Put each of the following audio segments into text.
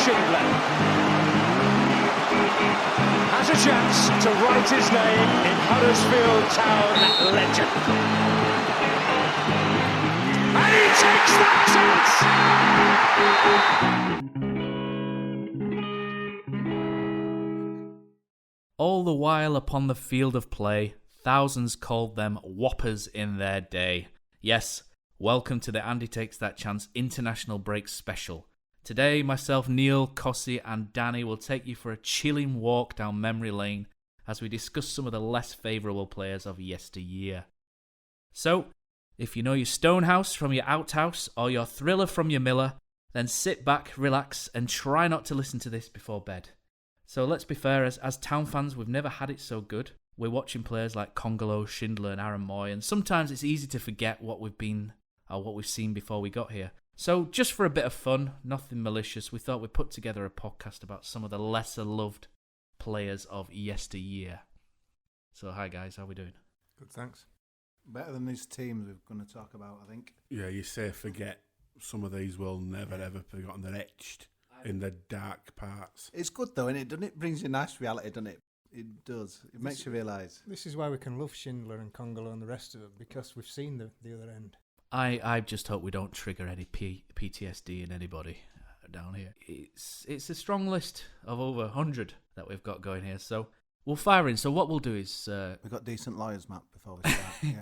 Schindler has a chance to write his name in Huddersfield Town legend. And he takes that chance! All the while upon the field of play, thousands called them whoppers in their day. Yes, welcome to the Andy Takes That Chance International Break Special. Today, myself, Neil, Kosi and Danny will take you for a chilling walk down memory lane as we discuss some of the less favourable players of yesteryear. So, if you know your Stonehouse from your Outhouse or your Thriller from your Miller, then sit back, relax and try not to listen to this before bed. So let's be fair, as Town fans, we've never had it so good. We're watching players like Congolo, Schindler and Aaron Moy, and sometimes it's easy to forget what we've seen before we got here. So just for a bit of fun, nothing malicious, we thought we'd put together a podcast about some of the lesser loved players of yesteryear. So hi guys, how we doing? Good, thanks. Better than these teams we're going to talk about, I think. Yeah, you say forget. Some of these will never ever forgotten. They're etched in the dark parts. It's good though, innit? Doesn't it? Brings you nice reality, doesn't it? It does. It makes you realise. This is why we can love Schindler and Congolo and the rest of them, because we've seen the other end. I just hope we don't trigger any PTSD in anybody down here. It's a strong list of over 100 that we've got going here, so we'll fire in. So what we'll do is... We've got decent lawyers, Matt, before we start.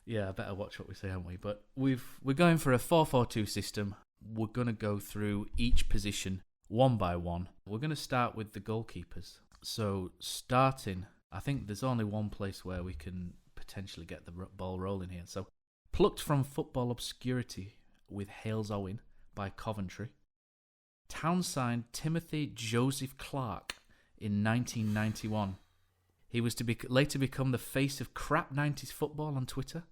Yeah, I better watch what we say, haven't we? But we're going for a 4-4-2 system. We're going to go through each position one by one. We're going to start with the goalkeepers. So starting, I think there's only one place where we can potentially get the ball rolling here. So plucked from football obscurity with Hales Owen by Coventry, Town signed Timothy Joseph Clark in 1991. He was to later become the face of crap 90s football on Twitter,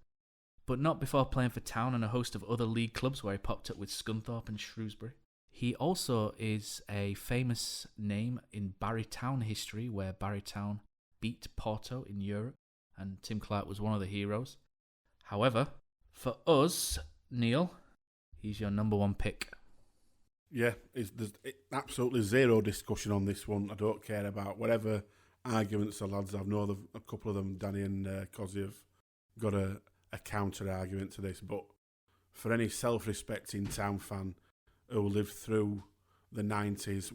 but not before playing for Town and a host of other league clubs where he popped up with Scunthorpe and Shrewsbury. He also is a famous name in Barry Town history, where Barry Town beat Porto in Europe, and Tim Clark was one of the heroes. However, for us, Neil, he's your number one pick. Yeah, there's absolutely zero discussion on this one. I don't care about whatever arguments the lads have. I know a couple of them, Danny and Kosi, have got a counter argument to this, but for any self-respecting Town fan who lived through the 90s,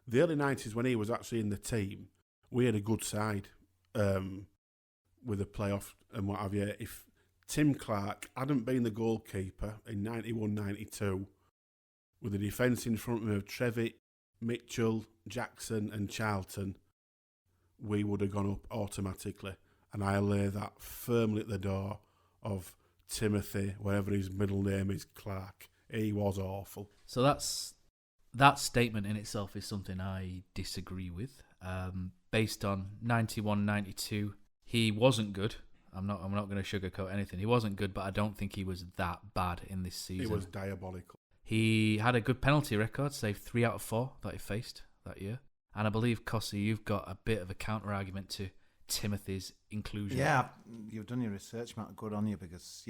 the early 90s when he was actually in the team, we had a good side with a playoff and what have you. If Tim Clark hadn't been the goalkeeper in 91-92, with the defence in front of him of Trevitt, Mitchell, Jackson and Charlton, we would have gone up automatically. And I lay that firmly at the door of Timothy, whatever his middle name is, Clark. He was awful. So that statement in itself is something I disagree with. Based on 91-92, he wasn't good. I'm not going to sugarcoat anything. He wasn't good, but I don't think he was that bad in this season. He was diabolical. He had a good penalty record, saved 3 out of 4 that he faced that year. And I believe, Kosi, you've got a bit of a counter-argument to Timothy's inclusion. Yeah, you've done your research, Matt. Good on you, because,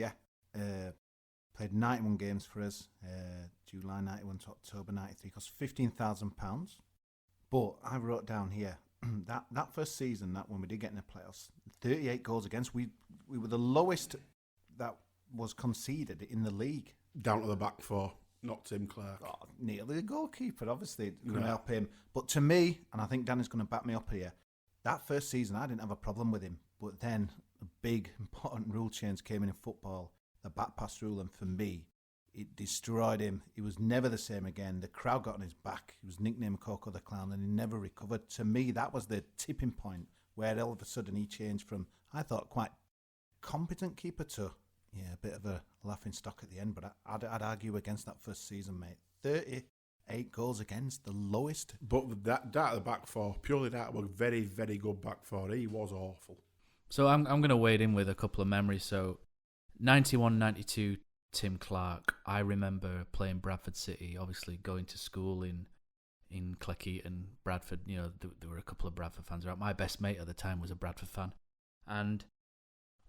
played 91 games for us, July 91 to October 93, cost £15,000. But I wrote down here, that first season, that when we did get in the playoffs, 38 goals against, we were the lowest that was conceded in the league. Down to the back four, not Tim Clark. Oh, Neil, the goalkeeper, obviously, couldn't help him. But to me, and I think Danny's going to back me up here, that first season, I didn't have a problem with him. But then a big, important rule change came in football, the back pass rule, and for me, it destroyed him. He was never the same again. The crowd got on his back. He was nicknamed Coco the Clown, and he never recovered. To me, that was the tipping point where all of a sudden he changed from, I thought, quite competent keeper to, a bit of a laughing stock at the end. But I'd argue against that first season, mate. 38 goals against, the lowest. But that at the back four, purely that was very, very good back four. He was awful. So I'm going to wade in with a couple of memories. So 91-92, Tim Clark. I remember playing Bradford City, obviously going to school in Cleckheaton and Bradford. There were a couple of Bradford fans around. My best mate at the time was a Bradford fan. And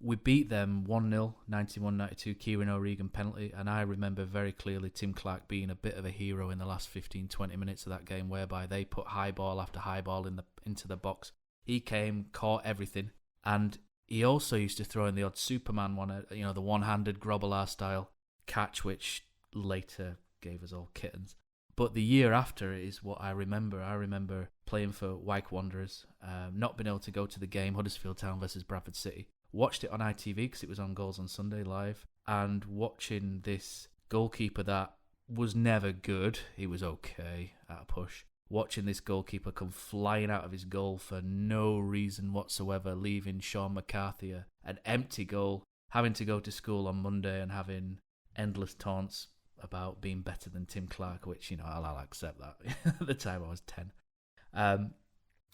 We beat them 1-0, 91-92, Kieran O'Regan penalty, and I remember very clearly Tim Clark being a bit of a hero in the last 15-20 minutes of that game, whereby they put high ball after high ball into the box. He came, caught everything, and he also used to throw in the odd Superman one, the one-handed Grobbelaar style catch, which later gave us all kittens. But the year after is what I remember. I remember playing for Wyke Wanderers, not being able to go to the game, Huddersfield Town versus Bradford City. Watched it on ITV because it was on Goals on Sunday live, and watching this goalkeeper that was never good, he was okay at a push. Watching this goalkeeper come flying out of his goal for no reason whatsoever, leaving Sean McCarthy an empty goal, having to go to school on Monday and having endless taunts about being better than Tim Clark, which, I'll accept that. At the time I was 10.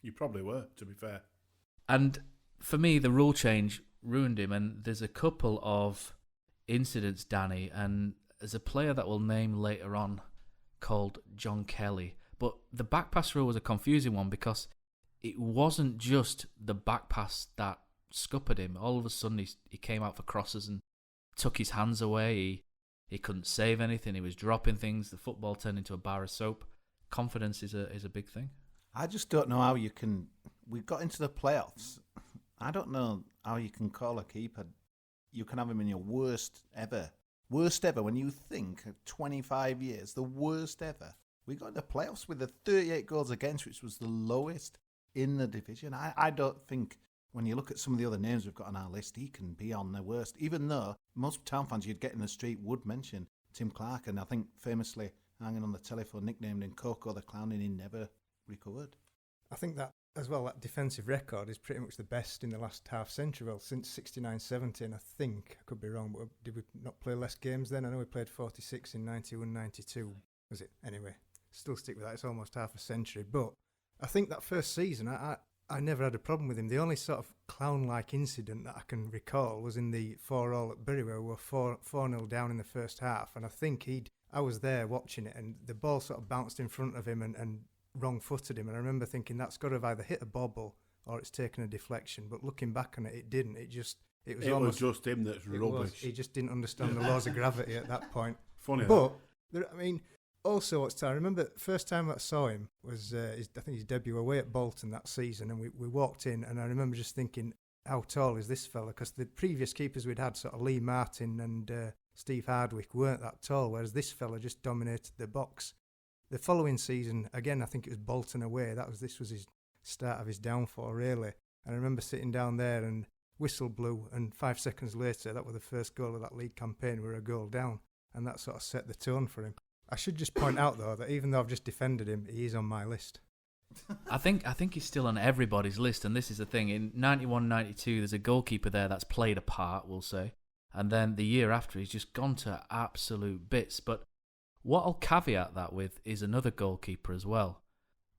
You probably were, to be fair. And for me, the rule change ruined him, and there's a couple of incidents, Danny, and there's a player that we'll name later on called John Kelly. But the back pass rule was a confusing one because it wasn't just the back pass that scuppered him. All of a sudden, he came out for crosses and took his hands away. He couldn't save anything. He was dropping things. The football turned into a bar of soap. Confidence is a big thing. I just don't know how you can... We got into the playoffs. I don't know how you can call a keeper. You can have him in your worst ever. Worst ever. When you think of 25 years, the worst ever. We got in the playoffs with the 38 goals against, which was the lowest in the division. I don't think, when you look at some of the other names we've got on our list, he can be on the worst. Even though most Town fans you'd get in the street would mention Tim Clark, and I think famously hanging on the telephone, nicknamed him Coco the Clown, and he never recovered. I think that as well, that defensive record is pretty much the best in the last half century. Well, since 69-70, and I think, I could be wrong, but did we not play less games then? I know we played 46 in 91-92. Was it? Anyway, still stick with that. It's almost half a century. But I think that first season, I never had a problem with him. The only sort of clown-like incident that I can recall was in the 4-4 at Bury, where we were 4-0 down in the first half. And I think I was there watching it, and the ball sort of bounced in front of him and wrong-footed him. And I remember thinking that's got to have either hit a bobble or it's taken a deflection. But looking back on it, it didn't. It was just him that's rubbish. He just didn't understand the laws of gravity at that point. Funny, but also, I remember the first time I saw him was I think his debut away at Bolton that season, and we walked in, and I remember just thinking, how tall is this fella? Because the previous keepers we'd had, sort of Lee Martin and Steve Hardwick, weren't that tall, whereas this fella just dominated the box. The following season, again, I think it was Bolton away. This was his start of his downfall, really. And I remember sitting down there and whistle blew, and 5 seconds later, that was the first goal of that league campaign. We were a goal down, and that sort of set the tone for him. I should just point out, though, that even though I've just defended him, he is on my list. I think he's still on everybody's list, and this is the thing. In 91-92, there's a goalkeeper there that's played a part, we'll say, and then the year after, he's just gone to absolute bits. But what I'll caveat that with is another goalkeeper as well.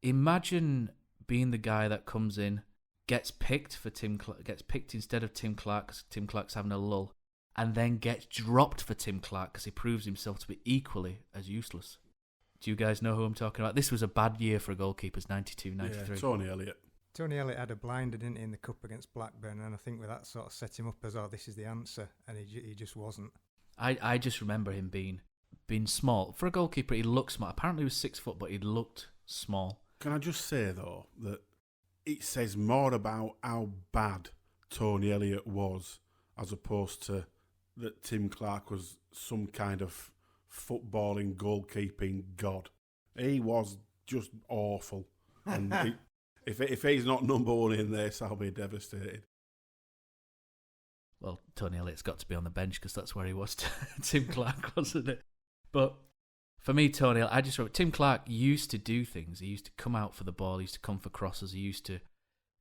Imagine being the guy that comes in, gets picked instead of Tim Clark, because Tim Clark's having a lull, and then gets dropped for Tim Clark because he proves himself to be equally as useless. Do you guys know who I'm talking about? This was a bad year for goalkeepers, 92, 93. Yeah, Tony Elliott. Tony Elliott had a blinder, didn't he, in the cup against Blackburn, and I think with that sort of set him up as, this is the answer, and he just wasn't. I just remember him being small. For a goalkeeper, he looked small. Apparently he was 6 foot, but he looked small. Can I just say, though, that it says more about how bad Tony Elliott was as opposed to that Tim Clark was some kind of footballing, goalkeeping god. He was just awful. And if he's not number one in this, I'll be devastated. Well, Tony Elliott's got to be on the bench because that's where he was. Tim Clark, wasn't it? But for me, Tony, I just wrote, Tim Clark used to do things. He used to come out for the ball. He used to come for crosses. He used to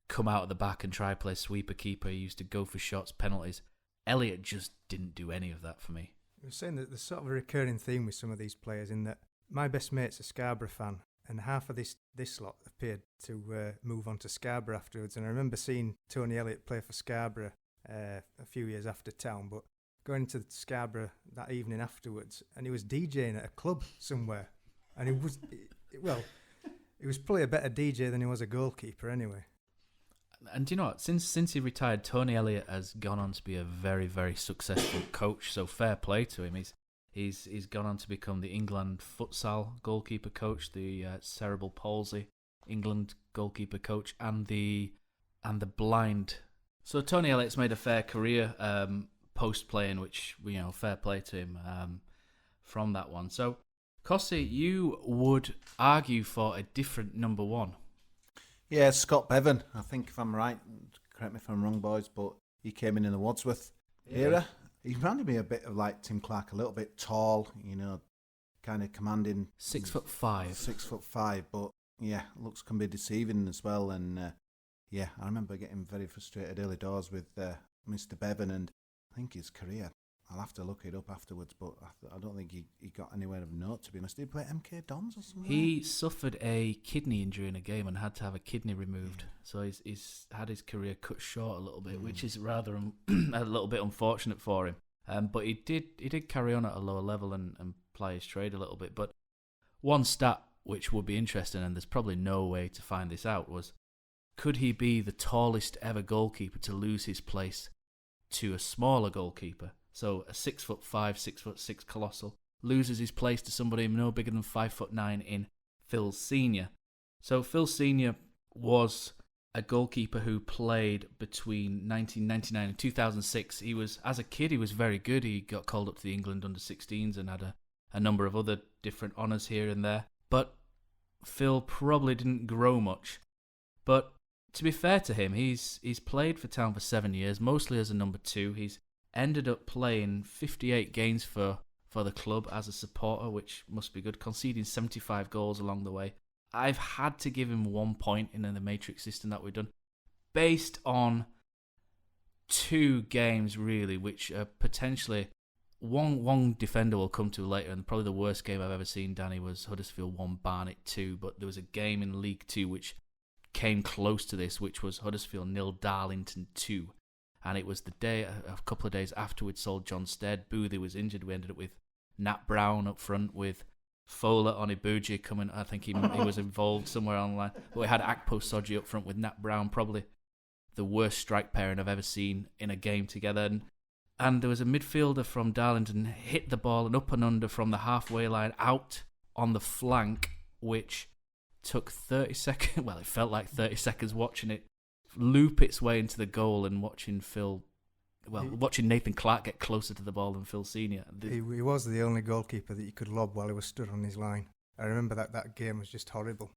come out at the back and try play sweeper keeper. He used to go for shots, penalties. Elliott just didn't do any of that for me. I was saying that there's sort of a recurring theme with some of these players in that my best mate's a Scarborough fan, and half of this lot appeared to move on to Scarborough afterwards. And I remember seeing Tony Elliott play for Scarborough a few years after Town, but going to Scarborough that evening afterwards, and he was DJing at a club somewhere, and he was probably a better DJ than he was a goalkeeper anyway. And do you know what? Since he retired, Tony Elliott has gone on to be a very, very successful coach. So fair play to him. He's gone on to become the England futsal goalkeeper coach, the cerebral palsy England goalkeeper coach, and the blind. So Tony Elliott's made a fair career post playing, which fair play to him from that one. So Kosi, you would argue for a different number one. Yeah, Scott Bevan. I think if I'm right, correct me if I'm wrong, boys, but he came in the Wadsworth era. He reminded me a bit of like Tim Clark, a little bit tall, kind of commanding. 6'5". 6'5", but yeah, looks can be deceiving as well. And I remember getting very frustrated early doors with Mr. Bevan, and I think his career, I'll have to look it up afterwards, but I don't think he got anywhere of note, to be honest. Did he play MK Dons or something? He suffered a kidney injury in a game and had to have a kidney removed. So he's had his career cut short a little bit, which is rather a little bit unfortunate for him. But he did carry on at a lower level and play his trade a little bit. But one stat which would be interesting, and there's probably no way to find this out, was could he be the tallest ever goalkeeper to lose his place to a smaller goalkeeper? So a 6'5", 6'6" colossal loses his place to somebody no bigger than 5'9" in Phil Senior. So Phil Senior was a goalkeeper who played between 1999 and 2006. He was, as a kid, he was very good. He got called up to the England under-16s and had a number of other different honours here and there. But Phil probably didn't grow much. But to be fair to him, he's played for Town for 7 years, mostly as a number two. He's ended up playing 58 games for the club as a supporter, which must be good, conceding 75 goals along the way. I've had to give him 1 point in the matrix system that we've done, based on 2 games, really, which are potentially... One defender we'll come to later, and probably the worst game I've ever seen, Danny, was Huddersfield 1, Barnet 2, but there was a game in League 2 which came close to this, which was Huddersfield 0, Darlington 2. And it was the day, a couple of days after we'd sold John Stead. Boothie was injured. We ended up with Nat Brown up front, with Fowler on Ibuji coming. I think he was involved somewhere online. But we had Akpo Soji up front with Nat Brown, probably the worst strike pairing I've ever seen in a game together. And there was a midfielder from Darlington hit the ball and up and under from the halfway line out on the flank, which took 30 seconds. Well, it felt like 30 seconds watching it loop its way into the goal and watching Nathan Clark get closer to the ball than Phil Senior. He was the only goalkeeper that you could lob while he was stood on his line. I remember that game was just horrible.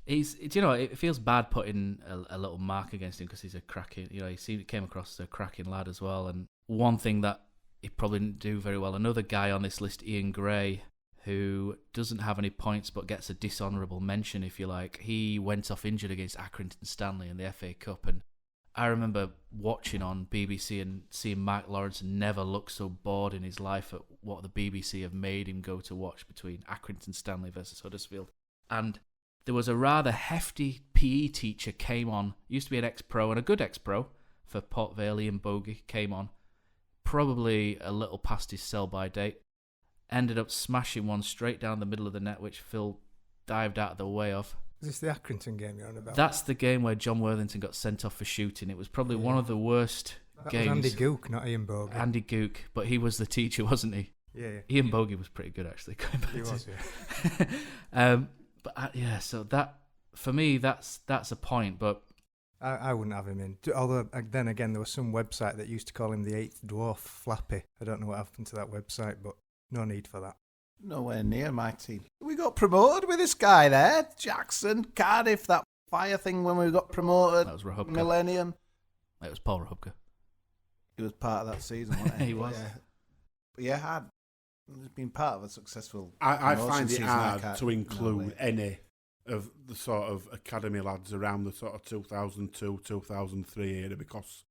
It feels bad putting a little mark against him because he's a cracking, he came across as a cracking lad as well. And one thing that he probably didn't do very well, another guy on this list, Ian Gray, who doesn't have any points but gets a dishonourable mention, if you like. He went off injured against Accrington Stanley in the FA Cup, and I remember watching on BBC and seeing Mark Lawrence never look so bored in his life at what the BBC have made him go to watch between Accrington Stanley versus Huddersfield. And there was a rather hefty PE teacher came on, used to be an ex-pro and a good ex-pro for Port Vale, Ian Bogey, came on, probably a little past his sell-by date, ended up smashing one straight down the middle of the net, which Phil dived out of the way of. Is this the Accrington game you're on about? That's the game where John Worthington got sent off for shooting. It was probably one of the worst games. That was Andy Gook, not Ian Bogey. Andy Gook, but he was the teacher, wasn't he? Yeah. Ian Bogey was pretty good, actually. He was, yeah. So that, for me, that's a point, but... I wouldn't have him in. Although, then again, there was some website that used to call him the 8th dwarf, Flappy. I don't know what happened to that website, but no need for that. Nowhere near my team. We got promoted with this guy there, Jackson, Cardiff, that fire thing when we got promoted. That was Rahubka. Millennium. It was Paul Rahubka. He was part of that season, wasn't he? He was. I've been part of a successful... I find it season. hard to include any of the sort of academy lads around the sort of 2002, 2003 era, because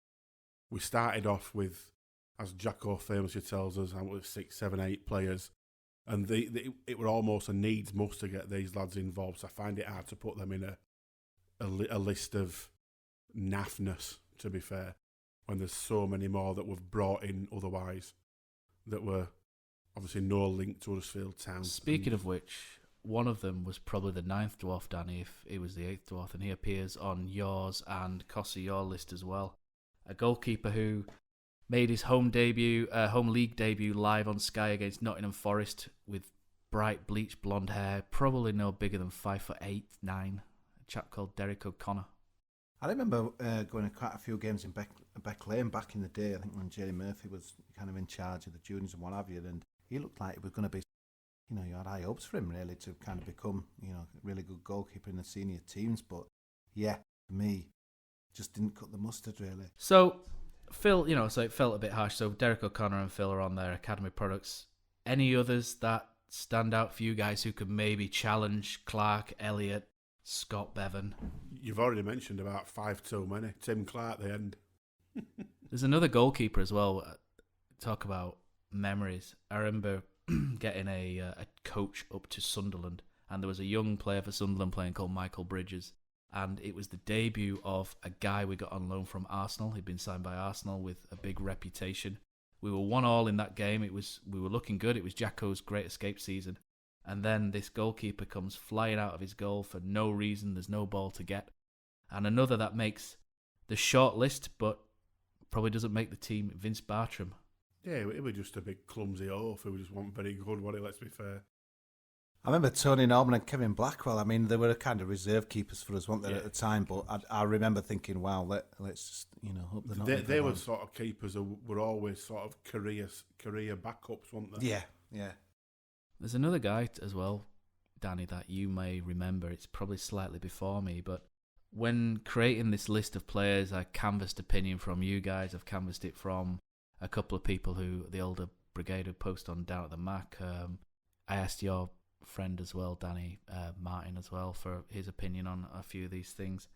we started off with, as Jacko famously tells us, with 6, 7, 8 players, and it were almost a needs must to get these lads involved. So I find it hard to put them in a list of naffness, to be fair, when there's so many more that we've brought in otherwise that were obviously no link to Huddersfield Town. Speaking of which, one of them was probably the ninth dwarf, Danny, if he was the eighth dwarf, and he appears on yours and Kosi, your list as well. A goalkeeper who made his home league debut live on Sky against Nottingham Forest with bright bleached blonde hair, probably no bigger than 5'8", 9. A chap called Derek O'Connor. I remember going to quite a few games in Beck Lane back in the day. I think when Jerry Murphy was kind of in charge of the juniors and what have you, and he looked like he was going to be, you know, you had high hopes for him really to kind of become, you know, a really good goalkeeper in the senior teams. But yeah, for me, just didn't cut the mustard really. So Phil, you know, so it felt a bit harsh. So Derek O'Connor and Phil are on their academy products. Any others that stand out for you guys who could maybe challenge Clark, Elliott, Scott Bevan? You've already mentioned about 5 too many. Tim Clark, the end. There's another goalkeeper as well. Talk about memories. I remember getting a coach up to Sunderland, and there was a young player for Sunderland playing called Michael Bridges, and it was the debut of a guy we got on loan from Arsenal. He'd been signed by Arsenal with a big reputation. We were 1-1 in that game. We were looking good. It was Jacko's great escape season. And then this goalkeeper comes flying out of his goal for no reason. There's no ball to get. And another that makes the short list, but probably doesn't make the team, Vince Bartram. Yeah, it was just a big clumsy oaf who just wasn't very good, was it? Let's be fair. I remember Tony Norman and Kevin Blackwell. I mean, they were kind of reserve keepers for us, weren't they, at the time? But I remember thinking, wow, let's just, you know, hope they're not. They were sort of keepers who were always sort of career backups, weren't they? Yeah. There's another guy as well, Danny, that you may remember. It's probably slightly before me, but when creating this list of players, I canvassed opinion from you guys. I've canvassed it from a couple of people who, the older brigade who post on Down at the Mac. I asked your friend as well, Danny Martin as well, for his opinion on a few of these things.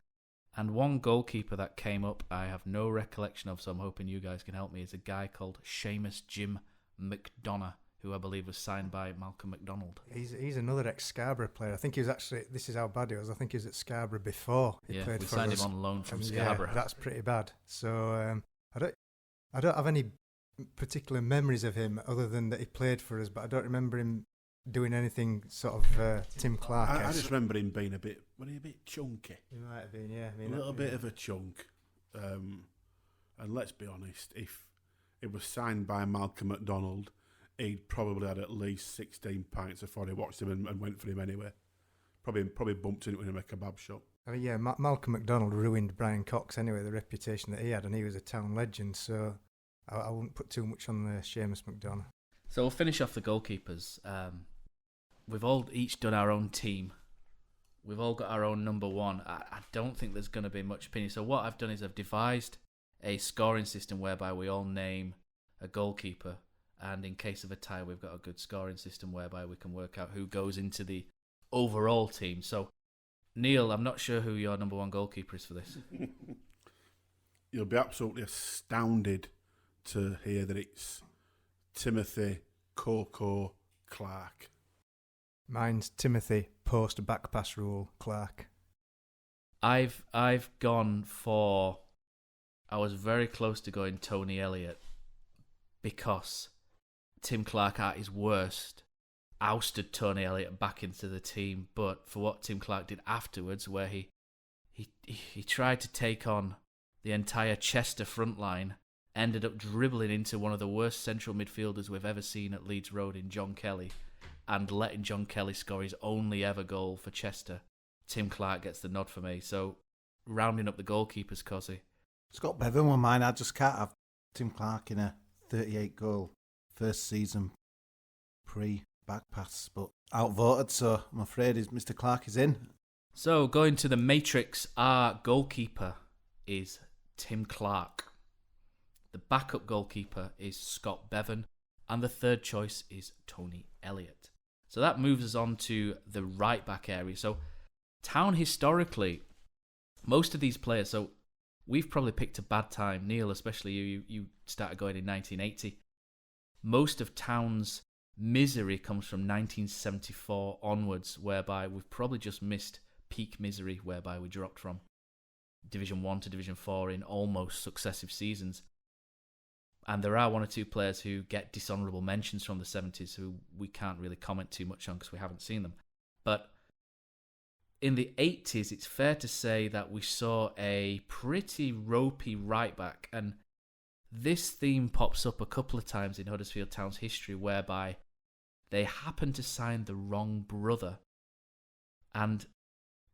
And one goalkeeper that came up I have no recollection of, so I'm hoping you guys can help me, is a guy called Seamus Jim McDonough, who I believe was signed by Malcolm McDonald. He's another ex-Scarborough player. I think he was actually, this is how bad he was, I think he was at Scarborough before he played for us. We signed him on loan from Scarborough. Yeah, that's pretty bad. So I don't have any particular memories of him other than that he played for us, but I don't remember him doing anything sort of Tim Clark. I just remember him being a bit chunky. He might have been, yeah. A little bit of a chunk. And let's be honest, if it was signed by Malcolm McDonald, he'd probably had at least 16 pints before he watched him and went for him anyway. Probably bumped into him in a kebab shop. I mean, yeah, Malcolm McDonald ruined Brian Cox anyway, the reputation that he had, and he was a town legend, so I wouldn't put too much on the Seamus McDonough. So we'll finish off the goalkeepers. We've all each done our own team. We've all got our own number one. I don't think there's going to be much opinion. So what I've done is I've devised a scoring system whereby we all name a goalkeeper, and in case of a tie, we've got a good scoring system whereby we can work out who goes into the overall team. So, Neil, I'm not sure who your number one goalkeeper is for this. You'll be absolutely astounded to hear that it's Timothy Coco Clark. Mine's Timothy post back pass rule Clark. I've gone for. I was very close to going Tony Elliott because Tim Clark at his worst ousted Tony Elliott back into the team, but for what Tim Clark did afterwards, where he tried to take on the entire Chester front line, ended up dribbling into one of the worst central midfielders we've ever seen at Leeds Road in John Kelly, and letting John Kelly score his only ever goal for Chester. Tim Clark gets the nod for me. So, rounding up the goalkeepers, Kosi. Scott Bevan were mine. I just can't have Tim Clark in a 38-goal first season pre-back pass, but outvoted, so I'm afraid Mr. Clark is in. So, going to the Matrix, our goalkeeper is Tim Clark. The backup goalkeeper is Scott Bevan, and the third choice is Tony Elliott. So that moves us on to the right-back area. So, Town historically, most of these players, so we've probably picked a bad time. Neil, especially you started going in 1980. Most of Town's misery comes from 1974 onwards, whereby we've probably just missed peak misery, whereby we dropped from Division 1 to Division 4 in almost successive seasons. And there are one or two players who get dishonourable mentions from the 70s who we can't really comment too much on because we haven't seen them. But in the 80s, it's fair to say that we saw a pretty ropey right back, and this theme pops up a couple of times in Huddersfield Town's history, whereby they happened to sign the wrong brother. And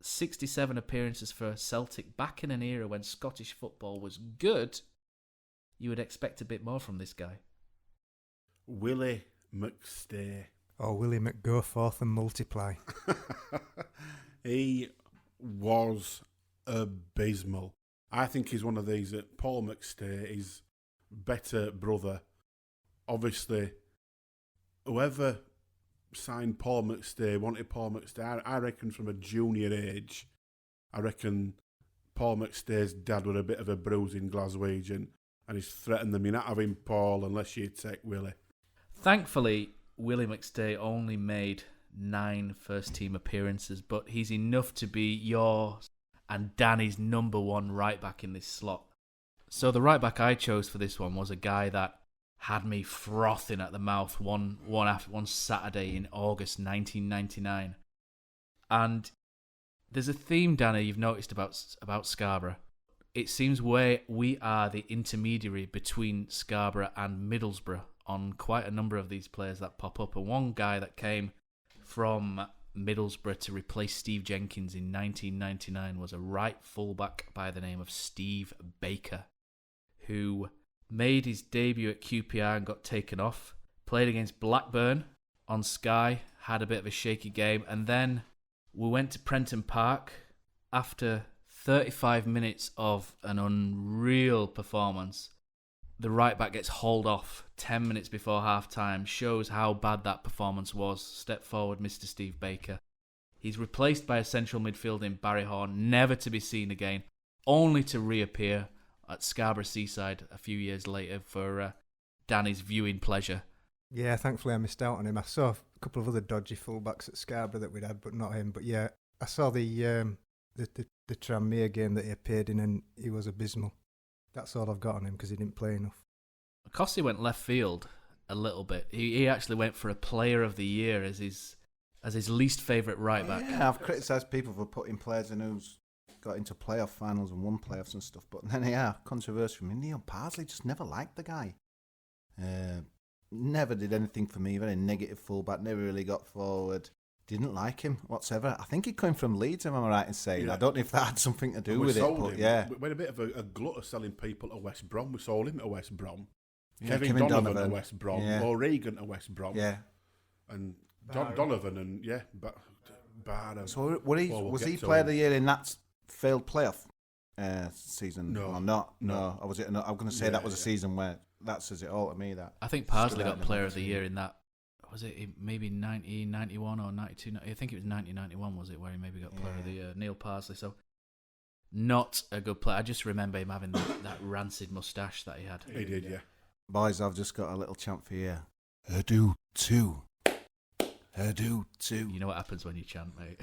67 appearances for Celtic back in an era when Scottish football was good, you would expect a bit more from this guy. Willie McStay. Or Willie McGoforth and multiply. He was abysmal. I think he's one of these that Paul McStay is better brother. Obviously, whoever signed Paul McStay wanted Paul McStay. I reckon from a junior age, I reckon Paul McStay's dad was a bit of a bruising Glaswegian, and he's threatened them, you're not having Paul unless you take Willie. Thankfully, Willie McStay only made 9 first-team appearances, but he's enough to be yours and Danny's number one right-back in this slot. So the right-back I chose for this one was a guy that had me frothing at the mouth one Saturday in August 1999. And there's a theme, Danny, you've noticed about Scarborough. It seems we are the intermediary between Scarborough and Middlesbrough on quite a number of these players that pop up. And one guy that came from Middlesbrough to replace Steve Jenkins in 1999 was a right fullback by the name of Steve Baker, who made his debut at QPR and got taken off, played against Blackburn on Sky, had a bit of a shaky game, and then we went to Prenton Park after 35 minutes of an unreal performance. The right back gets hauled off 10 minutes before half time, shows how bad that performance was. Step forward, Mr. Steve Baker. He's replaced by a central midfield in Barry Horn, never to be seen again, only to reappear at Scarborough Seaside a few years later for Danny's viewing pleasure. Yeah, thankfully I missed out on him. I saw a couple of other dodgy fullbacks at Scarborough that we'd had, but not him. But yeah, I saw the Tranmere game that he appeared in, and he was abysmal. That's all I've got on him because he didn't play enough. Kosi went left field a little bit. He actually went for a Player of the Year as his least favourite right back. Yeah, I've criticised people for putting players in who's got into playoff finals and won playoffs and stuff. But then, yeah, controversial for me. Neil Parsley just never liked the guy. Never did anything for me. Very negative fullback. Never really got forward. Didn't like him whatsoever. I think he came from Leeds, am I right in saying? Yeah. I don't know if that had something to do with it. But yeah. We had a bit of a glut of selling people to West Brom. We sold him to West Brom. Yeah, Kevin Donovan to West Brom. Yeah. O'Regan to West Brom. Yeah. And Donovan and, yeah, Barham. So was he Player of the Year in that failed playoff season? No. Or not? No. Or was it? I'm going to say that was a season where that says it all to me. That I think Parsley got Player of the Year in that. Was it maybe 1991 or 92? I think it was 1991, was it, where he maybe got Player of the Year? Neil Parsley. So, not a good player. I just remember him having that rancid moustache that he had. He did, yeah. Boys, I've just got a little chant for you. Hurdoo 2. Hurdoo 2. You know what happens when you chant, mate.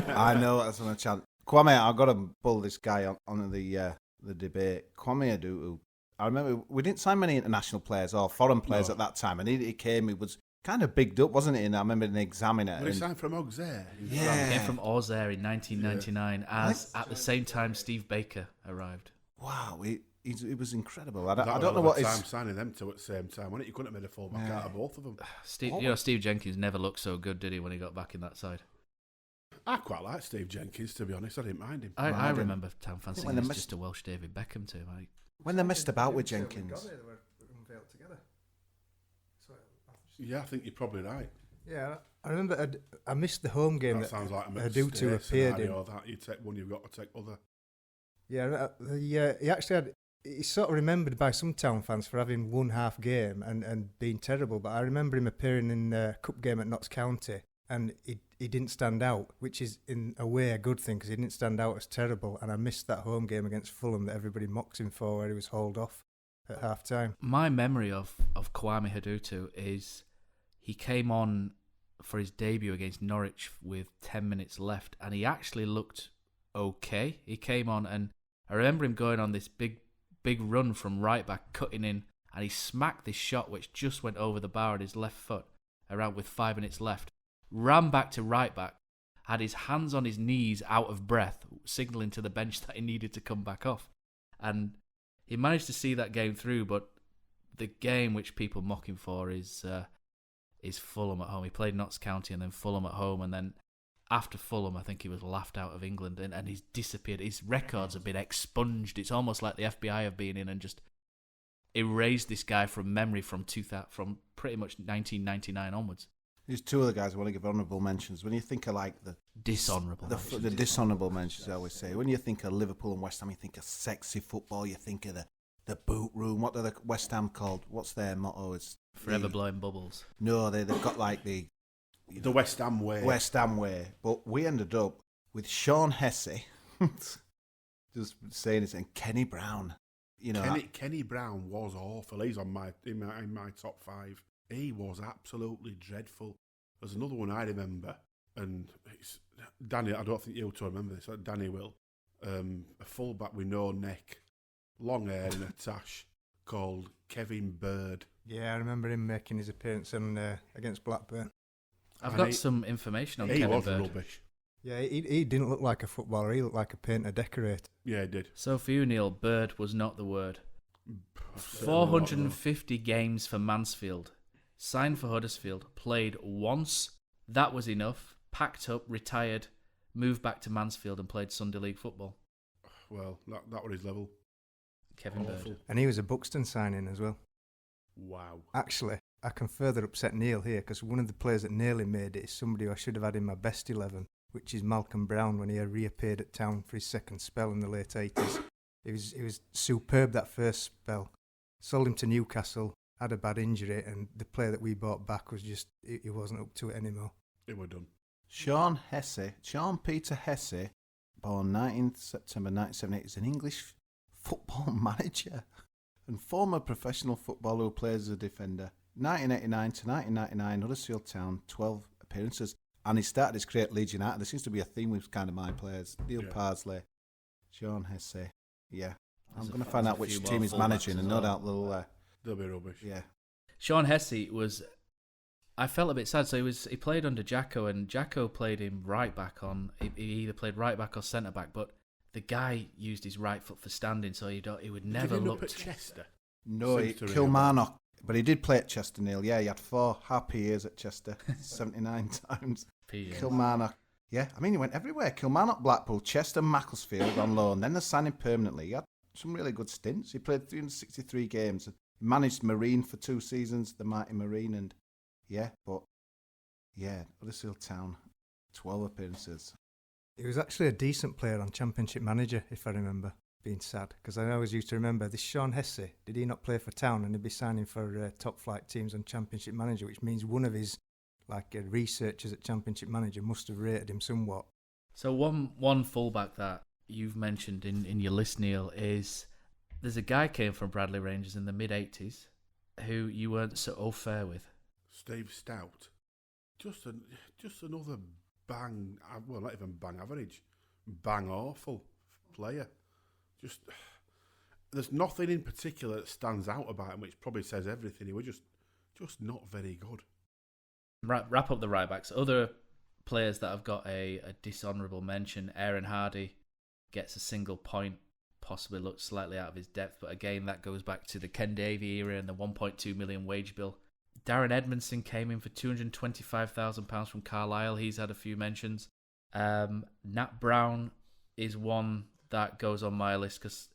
I know that's when I chant. Kwame, I've got to bull this guy on the debate. Kwame Adutu. I remember we didn't sign many international players or foreign players at that time, and he came, he was kind of bigged up, wasn't it? And I remember an examiner. He signed from Auxerre. Yeah. He came from Auxerre in 1999 as at the same time Steve Baker arrived. Wow, it was incredible. I don't know what his... time signing them two at the same time, wasn't it? You couldn't have made a fullback out of both of them. Steve Jenkins never looked so good, did he, when he got back in that side? I quite like Steve Jenkins, to be honest. I didn't mind him. I remember Town fancying he's just a Welsh David Beckham too. When they messed about with Jenkins. Yeah, I think you're probably right. Yeah, I remember I missed the home game that sounds like a Adutu appeared in. That you take one, you've got to take other. Yeah, he actually had. He's sort of remembered by some Town fans for having one half game and being terrible. But I remember him appearing in a cup game at Notts County, and he didn't stand out, which is in a way a good thing because he didn't stand out as terrible. And I missed that home game against Fulham that everybody mocks him for, where he was hauled off at half time. My memory of Kwame Adutu is he came on for his debut against Norwich with 10 minutes left, and he actually looked okay. He came on, and I remember him going on this big run from right back, cutting in, and he smacked this shot which just went over the bar on his left foot around with 5 minutes left. Ran back to right back, had his hands on his knees out of breath, signalling to the bench that he needed to come back off. And he managed to see that game through, but the game which people mock him for is Fulham at home. He played Notts County and then Fulham at home, and then after Fulham, I think he was laughed out of England, and he's disappeared. His records have been expunged. It's almost like the FBI have been in and just erased this guy from memory from pretty much 1999 onwards. There's two other guys I want to give honourable mentions. When you think of like the dishonourable mentions, I always say. When you think of Liverpool and West Ham, you think of sexy football. You think of the boot room. What are the West Ham called? What's their motto? It's Forever blowing bubbles. No, they've got like the West Ham way. West Ham way. But we ended up with Sean Hesse, just saying it, and Kenny Brown. You know, Kenny Brown was awful. He's on in my top 5. He was absolutely dreadful. There's another one I remember, and it's Danny. I don't think you'll remember this. Danny will. A fullback with no neck, long hair and a tash, called Kevin Bird. Yeah, I remember him making his appearance against Blackburn. I've got some information on Kevin Bird. He was rubbish. Yeah, he didn't look like a footballer. He looked like a painter decorator. Yeah, he did. So for you, Neil, Bird was not the word. 450 games for Mansfield. Signed for Huddersfield. Played once. That was enough. Packed up, retired, moved back to Mansfield and played Sunday League football. Well, that was his level. Kevin Bird. And he was a Buxton signing as well. Wow. Actually, I can further upset Neil here because one of the players that nearly made it is somebody who I should have had in my best 11, which is Malcolm Brown when he reappeared at Town for his second spell in the late 80s. He was superb that first spell. Sold him to Newcastle, had a bad injury, and the player that we bought back was just, he wasn't up to it anymore. It were done. Sean Peter Hesse, born 19th September 1978, is an English football manager and former professional footballer who plays as a defender. 1989 to 1999, Huddersfield Town, 12 appearances. And he started his career at Leeds United. There seems to be a theme with kind of my players. Neil Parsley, Sean Hesse. Yeah. I'm going to find out which team he's managing, and no doubt they'll be rubbish. Yeah. Sean Hesse was... I felt a bit sad. So he played under Jacko, and Jacko played him right back on... He either played right back or centre back, but the guy used his right foot for standing, so he would never look... at Chester? No, Kilmarnock. But he did play at Chester, Neil. Yeah, he had 4 happy years at Chester, 79 times. Kilmarnock. Yeah, I mean, he went everywhere. Kilmarnock, Blackpool, Chester, Macclesfield on loan. Then they signed him permanently. He had some really good stints. He played 363 games. He managed Marine for 2 seasons, the mighty Marine. And Huddersfield Town, 12 appearances. He was actually a decent player on Championship Manager, if I remember. Being sad, because I always used to remember this Sean Hesse, did he not play for Town and he'd be signing for top flight teams on Championship Manager, which means one of his researchers at Championship Manager must have rated him somewhat. So one fullback that you've mentioned in your list, Neil, is there's a guy came from Bradley Rangers in the mid-80s who you weren't so au fait with. Steve Stout. Just another bang, well, not even bang average, bang awful player. There's nothing in particular that stands out about him, which probably says everything. He was just not very good. Wrap up the right backs. Other players that have got a dishonourable mention. Aaron Hardy gets a single point, possibly looked slightly out of his depth, but again that goes back to the Ken Davey era and the 1.2 million wage bill. Darren Edmondson came in for £225,000 from Carlisle. He's had a few mentions. Nat Brown is one that goes on my list because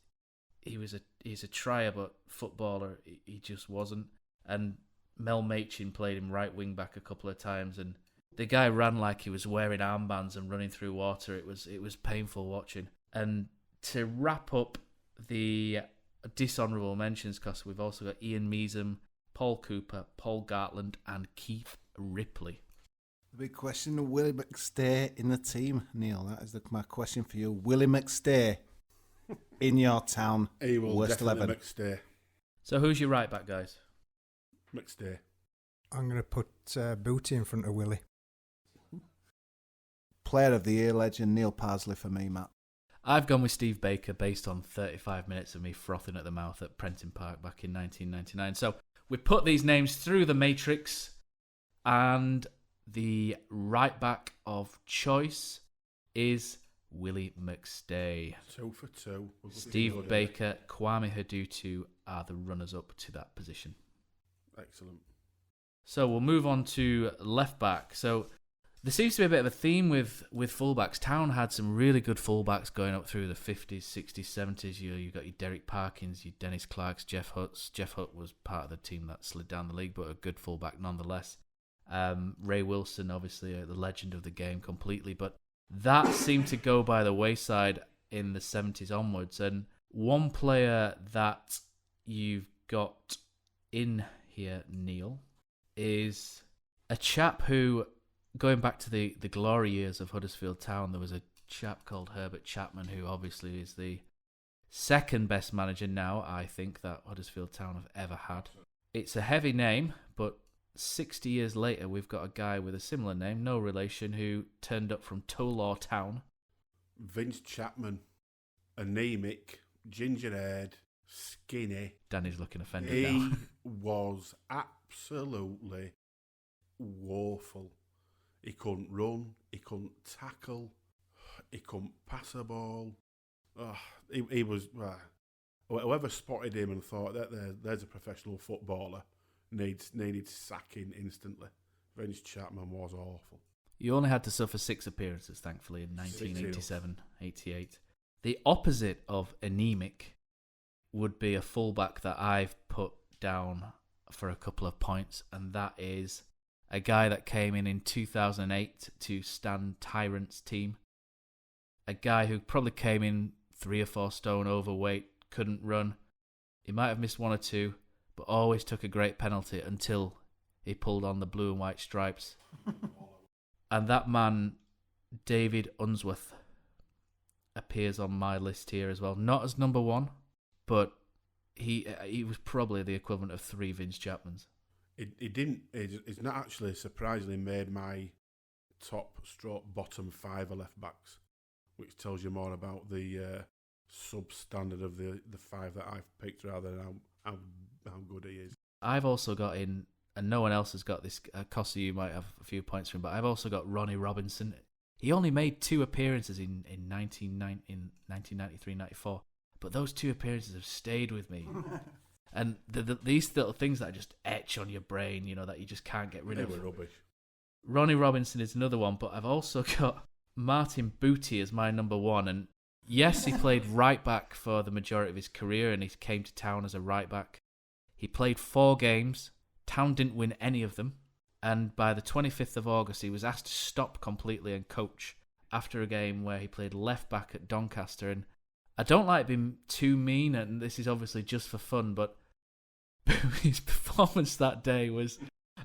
he's a trier, but footballer he just wasn't. And Mel Machin played him right wing back a couple of times, and the guy ran like he was wearing armbands and running through water. It was painful watching. And to wrap up the dishonourable mentions, because we've also got Ian Measam, Paul Cooper, Paul Gartland, and Keith Ripley. The big question, Willie McStay in the team, Neil. That is my question for you. Willie McStay in your Town. He will worst definitely 11. McStay. So who's your right back, guys? McStay. I'm going to put Booty in front of Willie. Player of the Year legend, Neil Parsley for me, Matt. I've gone with Steve Baker based on 35 minutes of me frothing at the mouth at Prenton Park back in 1999. So we put these names through the matrix, and The right back of choice is Willie McStay. 2 for 2. Steve Baker, Kwame Hadutu are the runners-up to that position. Excellent. So we'll move on to left back. So there seems to be a bit of a theme with fullbacks. Town had some really good fullbacks going up through the 50s, 60s, 70s. You got your Derek Parkins, your Dennis Clarks, Jeff Hutts. Jeff Hutt was part of the team that slid down the league, but a good fullback nonetheless. Ray Wilson, obviously the legend of the game completely, but that seemed to go by the wayside in the 70s onwards. And one player that you've got in here, Neil, is a chap who, going back to the glory years of Huddersfield Town, there was a chap called Herbert Chapman, who obviously is the second best manager now, I think, that Huddersfield Town have ever had. It's a heavy name, but 60 years later, we've got a guy with a similar name, no relation, who turned up from Tullow Town. Vince Chapman, anemic, ginger-haired, skinny. Danny's looking offended now. He was absolutely woeful. He couldn't run, he couldn't tackle, he couldn't pass a ball. He was... whoever spotted him and thought that there's a professional footballer needed sacking instantly. Vince Chapman was awful. You only had to suffer 6 appearances, thankfully, in 1987, 88. The opposite of anemic would be a fullback that I've put down for a couple of points, and that is a guy that came in 2008 to Stan Tyrant's team. A guy who probably came in 3 or 4 stone overweight, couldn't run. He might have missed 1 or 2, but always took a great penalty until he pulled on the blue and white stripes. And that man, David Unsworth, appears on my list here as well. Not as number 1, but he was probably the equivalent of 3 Vince Chapmans. He's not actually surprisingly made my top stroke bottom 5 of left backs, which tells you more about the substandard of the 5 that I've picked rather than how good he is. I've also got in, and no one else has got this, Kosi, you might have a few points from, but I've also got Ronnie Robinson. He only made 2 appearances in 1993-94, but those 2 appearances have stayed with me. And these little things that just etch on your brain, that you just can't get rid of. They were rubbish. Ronnie Robinson is another one, but I've also got Martin Booty as my number 1. And yes, he played right back for the majority of his career, and he came to Town as a right back. He played 4 games. Town didn't win any of them. And by the 25th of August, he was asked to stop completely and coach after a game where he played left back at Doncaster. And I don't like being too mean, and this is obviously just for fun, but his performance that day was...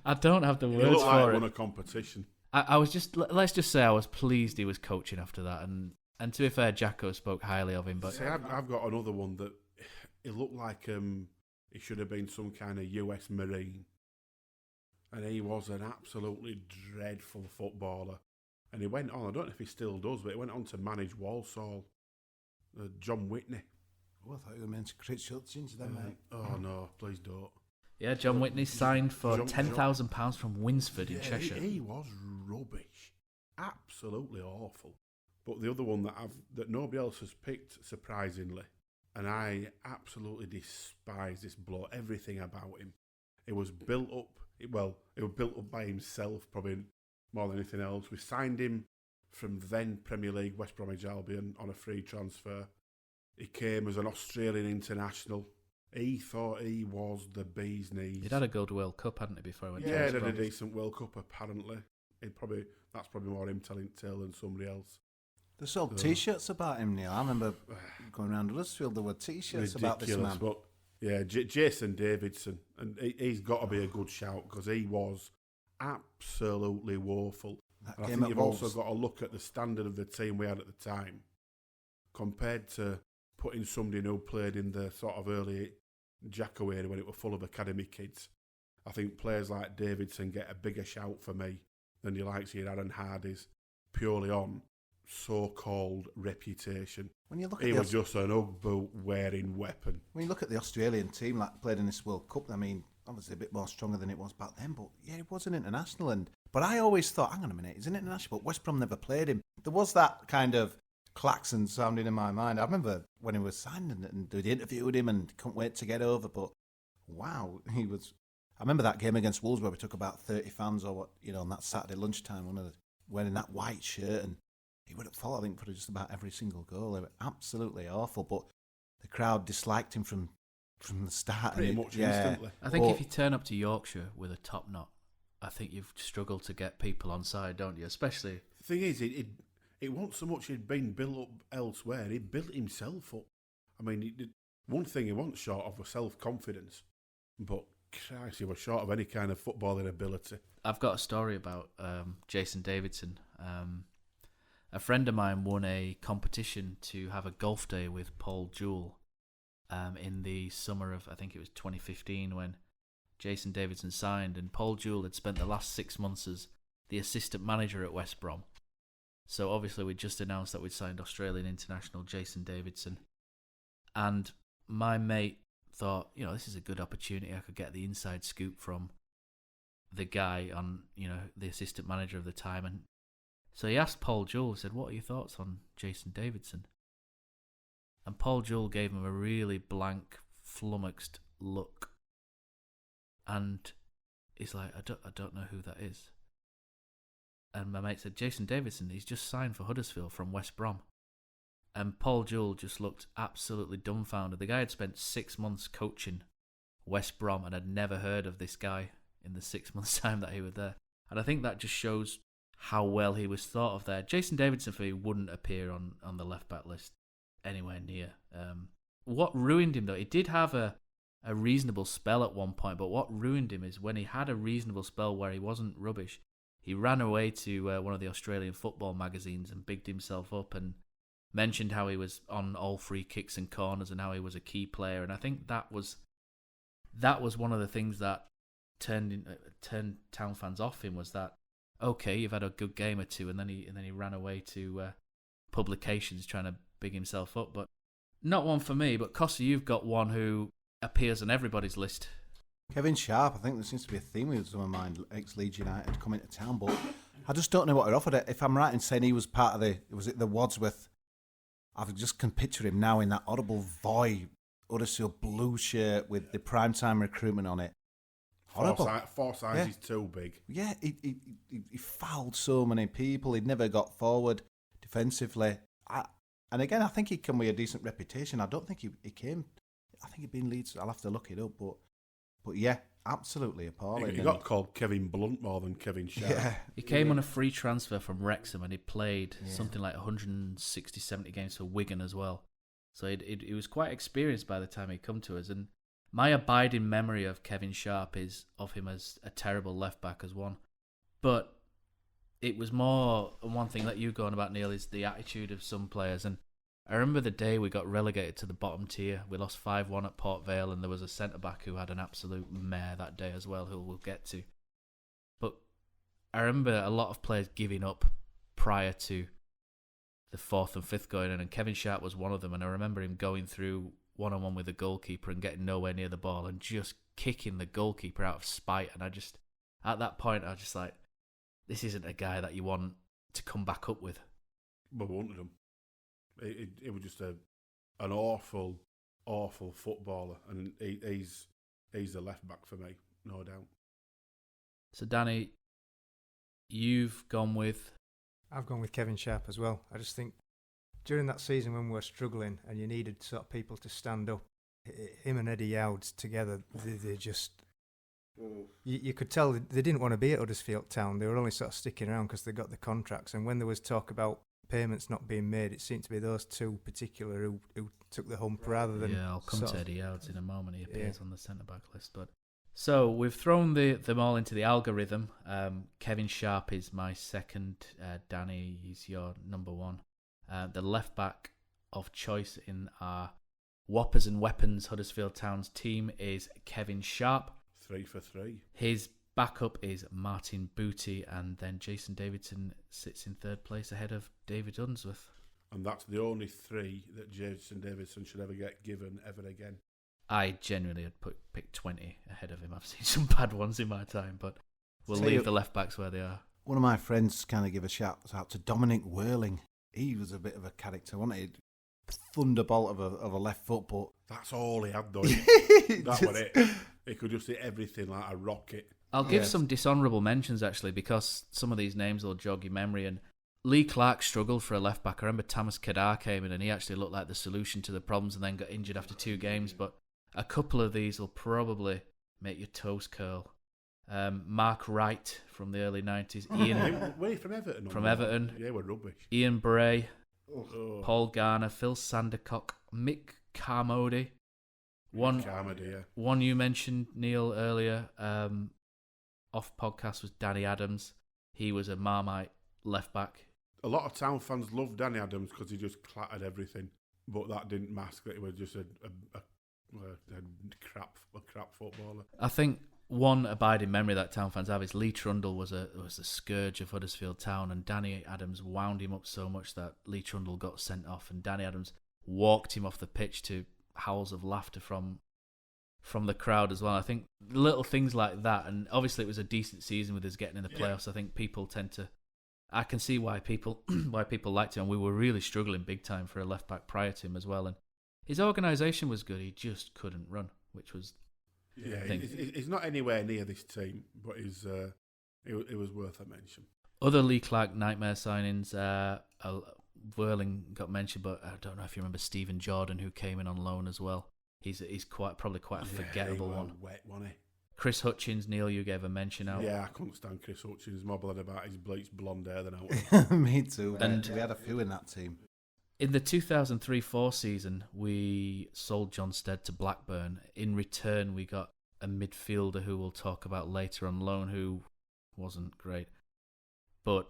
I don't have the words looked like for it. Won a competition. I was just... Let's just say I was pleased he was coaching after that. And to be fair, Jacko spoke highly of him. But see, I've got another one that it looked like he should have been some kind of US Marine. And he was an absolutely dreadful footballer. And he went on, I don't know if he still does, but he went on to manage Walsall. John Whitney. Oh, I thought you were meant to Chris Hutchins then, mate. Oh, no, please don't. Yeah, John Whitney signed for £10,000 from Winsford in Cheshire. He was rubbish. Absolutely awful. But the other one that nobody else has picked, surprisingly, and I absolutely despise this bloke, everything about him. It was built up, it was built up by himself, probably more than anything else. We signed him from then Premier League West Bromwich Albion on a free transfer. He came as an Australian international. He thought he was the bee's knees. He'd had a good World Cup, hadn't he, before he went to West Bromwich? He had a decent World Cup, apparently. That's probably more him telling tale than somebody else. They sold T-shirts about him, Neil. I remember going around Huddersfield, there were T-shirts about this man. But yeah, Jason Davidson, and he's got to be a good shout because he was absolutely woeful. And I think you've also got to look at the standard of the team we had at the time compared to putting somebody who played in the sort of early Jacko era when it was full of academy kids. I think players like Davidson get a bigger shout for me than you like seeing Aaron Hardy's purely on so-called reputation. When you look at he was just an Ugg boot wearing weapon. When you look at the Australian team that played in this World Cup, I mean, obviously a bit more stronger than it was back then, but yeah, it was an international, and But I always thought, hang on a minute, he's an international, but West Brom never played him. There was that kind of klaxon sounding in my mind. I remember when he was signed and did the interview with him and couldn't wait to get over. But wow, he was. I remember that game against Wolves where we took about 30 fans or what, on that Saturday lunchtime, wearing that white shirt, and he would have fought, I think, for just about every single goal. They were absolutely awful, but the crowd disliked him from the start. Pretty much instantly. I think if you turn up to Yorkshire with a top knot, I think you've struggled to get people on side, don't you? Especially... The thing is, it wasn't so much he'd been built up elsewhere, he built himself up. I mean, one thing he wasn't short of was self-confidence, but Christ, he was short of any kind of footballing ability. I've got a story about Jason Davidson. A friend of mine won a competition to have a golf day with Paul Jewell in the summer of, I think it was 2015, when Jason Davidson signed, and Paul Jewell had spent the last 6 months as the assistant manager at West Brom. So obviously we just announced that we'd signed Australian international Jason Davidson. And my mate thought, this is a good opportunity. I could get the inside scoop from the guy on, the assistant manager of the time. And so he asked Paul Jewell, said, what are your thoughts on Jason Davidson? And Paul Jewell gave him a really blank, flummoxed look. And he's like, I don't know who that is. And my mate said, Jason Davidson, he's just signed for Huddersfield from West Brom. And Paul Jewell just looked absolutely dumbfounded. The guy had spent 6 months coaching West Brom and had never heard of this guy in the 6 months' time that he was there. And I think that just shows how well he was thought of there. Jason Davidson, for me, wouldn't appear on the left-back list anywhere near. What ruined him, though, he did have a reasonable spell at one point, but what ruined him is when he had a reasonable spell where he wasn't rubbish, he ran away to one of the Australian football magazines and bigged himself up and mentioned how he was on all free kicks and corners and how he was a key player. And I think that was one of the things that turned town fans off him, was that, okay, you've had a good game or two, and then he ran away to publications trying to big himself up. But not one for me. But Kosi, you've got one who appears on everybody's list. Kevin Sharp. I think there seems to be a theme with some of mine ex-Leeds United coming to town, but I just don't know what it offered. If I'm right in saying he was part of the Wadsworth, I just can picture him now in that audible void Huddersfield blue shirt with the primetime recruitment on it. Horrible. Four sizes too big. Yeah, he fouled so many people. He'd never got forward defensively. And again, I think he came with a decent reputation. I don't think he came. I think he'd been Leeds. I'll have to look it up, but yeah, absolutely appalling. He got called Kevin Blunt more than Kevin Sharp. Yeah. He came on a free transfer from Wrexham, and he played something like 160, 70 games for Wigan as well. So he was quite experienced by the time he come to us. And my abiding memory of Kevin Sharp is of him as a terrible left-back as one. But it was more, one thing that you go on about, Neil, is the attitude of some players. And I remember the day we got relegated to the bottom tier. We lost 5-1 at Port Vale, and there was a centre-back who had an absolute mare that day as well, who we'll get to. But I remember a lot of players giving up prior to the 4th and 5th going in, and Kevin Sharp was one of them. And I remember him going through one-on-one with the goalkeeper and getting nowhere near the ball and just kicking the goalkeeper out of spite. And at that point, I was just like, this isn't a guy that you want to come back up with. But we wanted him. It was just an awful, awful footballer, and he's the left back for me, no doubt. So Danny, you've gone with? I've gone with Kevin Sharp as well. I just think during that season when we were struggling and you needed sort of people to stand up, him and Eddie Yowds together, they just... You could tell they didn't want to be at Huddersfield Town. They were only sort of sticking around because they got the contracts. And when there was talk about payments not being made, it seemed to be those two particular who took the hump rather than... Yeah, I'll come to Eddie Yowds in a moment. He appears on the centre-back list. But so we've thrown them all into the algorithm. Kevin Sharp is my second. Danny is your number one. The left-back of choice in our Whoppers and Weapons Huddersfield Town's team is Kevin Sharp. 3 for 3. His backup is Martin Booty, and then Jason Davidson sits in third place ahead of David Unsworth. And that's the only 3 that Jason Davidson should ever get given ever again. I genuinely had picked 20 ahead of him. I've seen some bad ones in my time, but We'll Tell leave you- the left backs where they are. One of my friends kind of give a shout out to Dominic Whirling. He was a bit of a character, wasn't he? Thunderbolt of a left foot, but That's all he had, though. That was it. He could just hit everything like a rocket. I'll give Yes. some dishonourable mentions, actually, because some of these names will jog your memory. And Lee Clark struggled for a left back. I remember Thomas Kadar came in and he actually looked like the solution to the problems and then got injured after 2 games. But a couple of these will probably make your toes curl. Mark Wright from the early 90s. Ian Were you from Everton? from Everton. Yeah, we're rubbish. Ian Bray. Oh, Paul Garner. Phil Sandercock. Mick Carmody. Carmody, yeah. One you mentioned, Neil, earlier, off podcast was Danny Adams. He was a Marmite left back. A lot of Town fans loved Danny Adams because he just clattered everything, but that didn't mask that he was just a crap footballer. I think one abiding memory that Town fans have is Lee Trundle was a scourge of Huddersfield Town, and Danny Adams wound him up so much that Lee Trundle got sent off, and Danny Adams walked him off the pitch to howls of laughter from the crowd as well. I think little things like that, and obviously it was a decent season with us getting in the playoffs. I think people tend to. I can see why people liked him, and we were really struggling big time for a left back prior to him as well. And his organisation was good; he just couldn't run, which was. Yeah, he's not anywhere near this team, but it was worth a mention. Other Lee Clark nightmare signings, Whirling got mentioned, but I don't know if you remember Stephen Jordan, who came in on loan as well. He's probably quite a forgettable he was one. Wet, wasn't he? Chris Hutchins, Neil, you gave a mention out. Yeah, I couldn't stand Chris Hutchins. More bothered about his bleached blonde hair than I was. me too. And- we had a few in that team. In the 2003-04 season, we sold John Stead to Blackburn. In return, we got a midfielder who we'll talk about later on loan, who wasn't great. But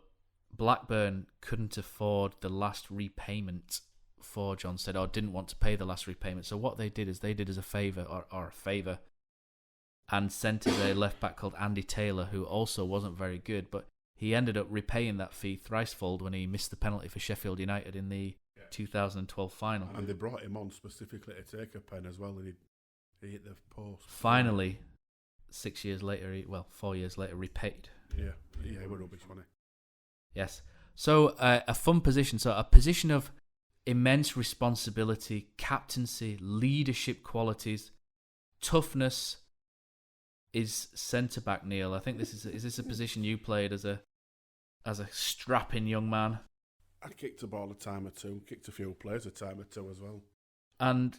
Blackburn couldn't afford the last repayment for John Stead, or didn't want to pay the last repayment. So what they did is as a favour, or a favour, and sent us a left back called Andy Taylor, who also wasn't very good, but he ended up repaying that fee thricefold when he missed the penalty for Sheffield United in the 2012 final. And they brought him on specifically to take a pen as well, and he hit the post. Finally, 4 years later, repaid. Yeah, we're rubbish, wasn't Yes. So a fun position. So a position of immense responsibility, captaincy, leadership qualities, toughness is centre back. Neil, I think is this a position you played as a strapping young man? I kicked a ball a time or two, kicked a few players a time or two as well. And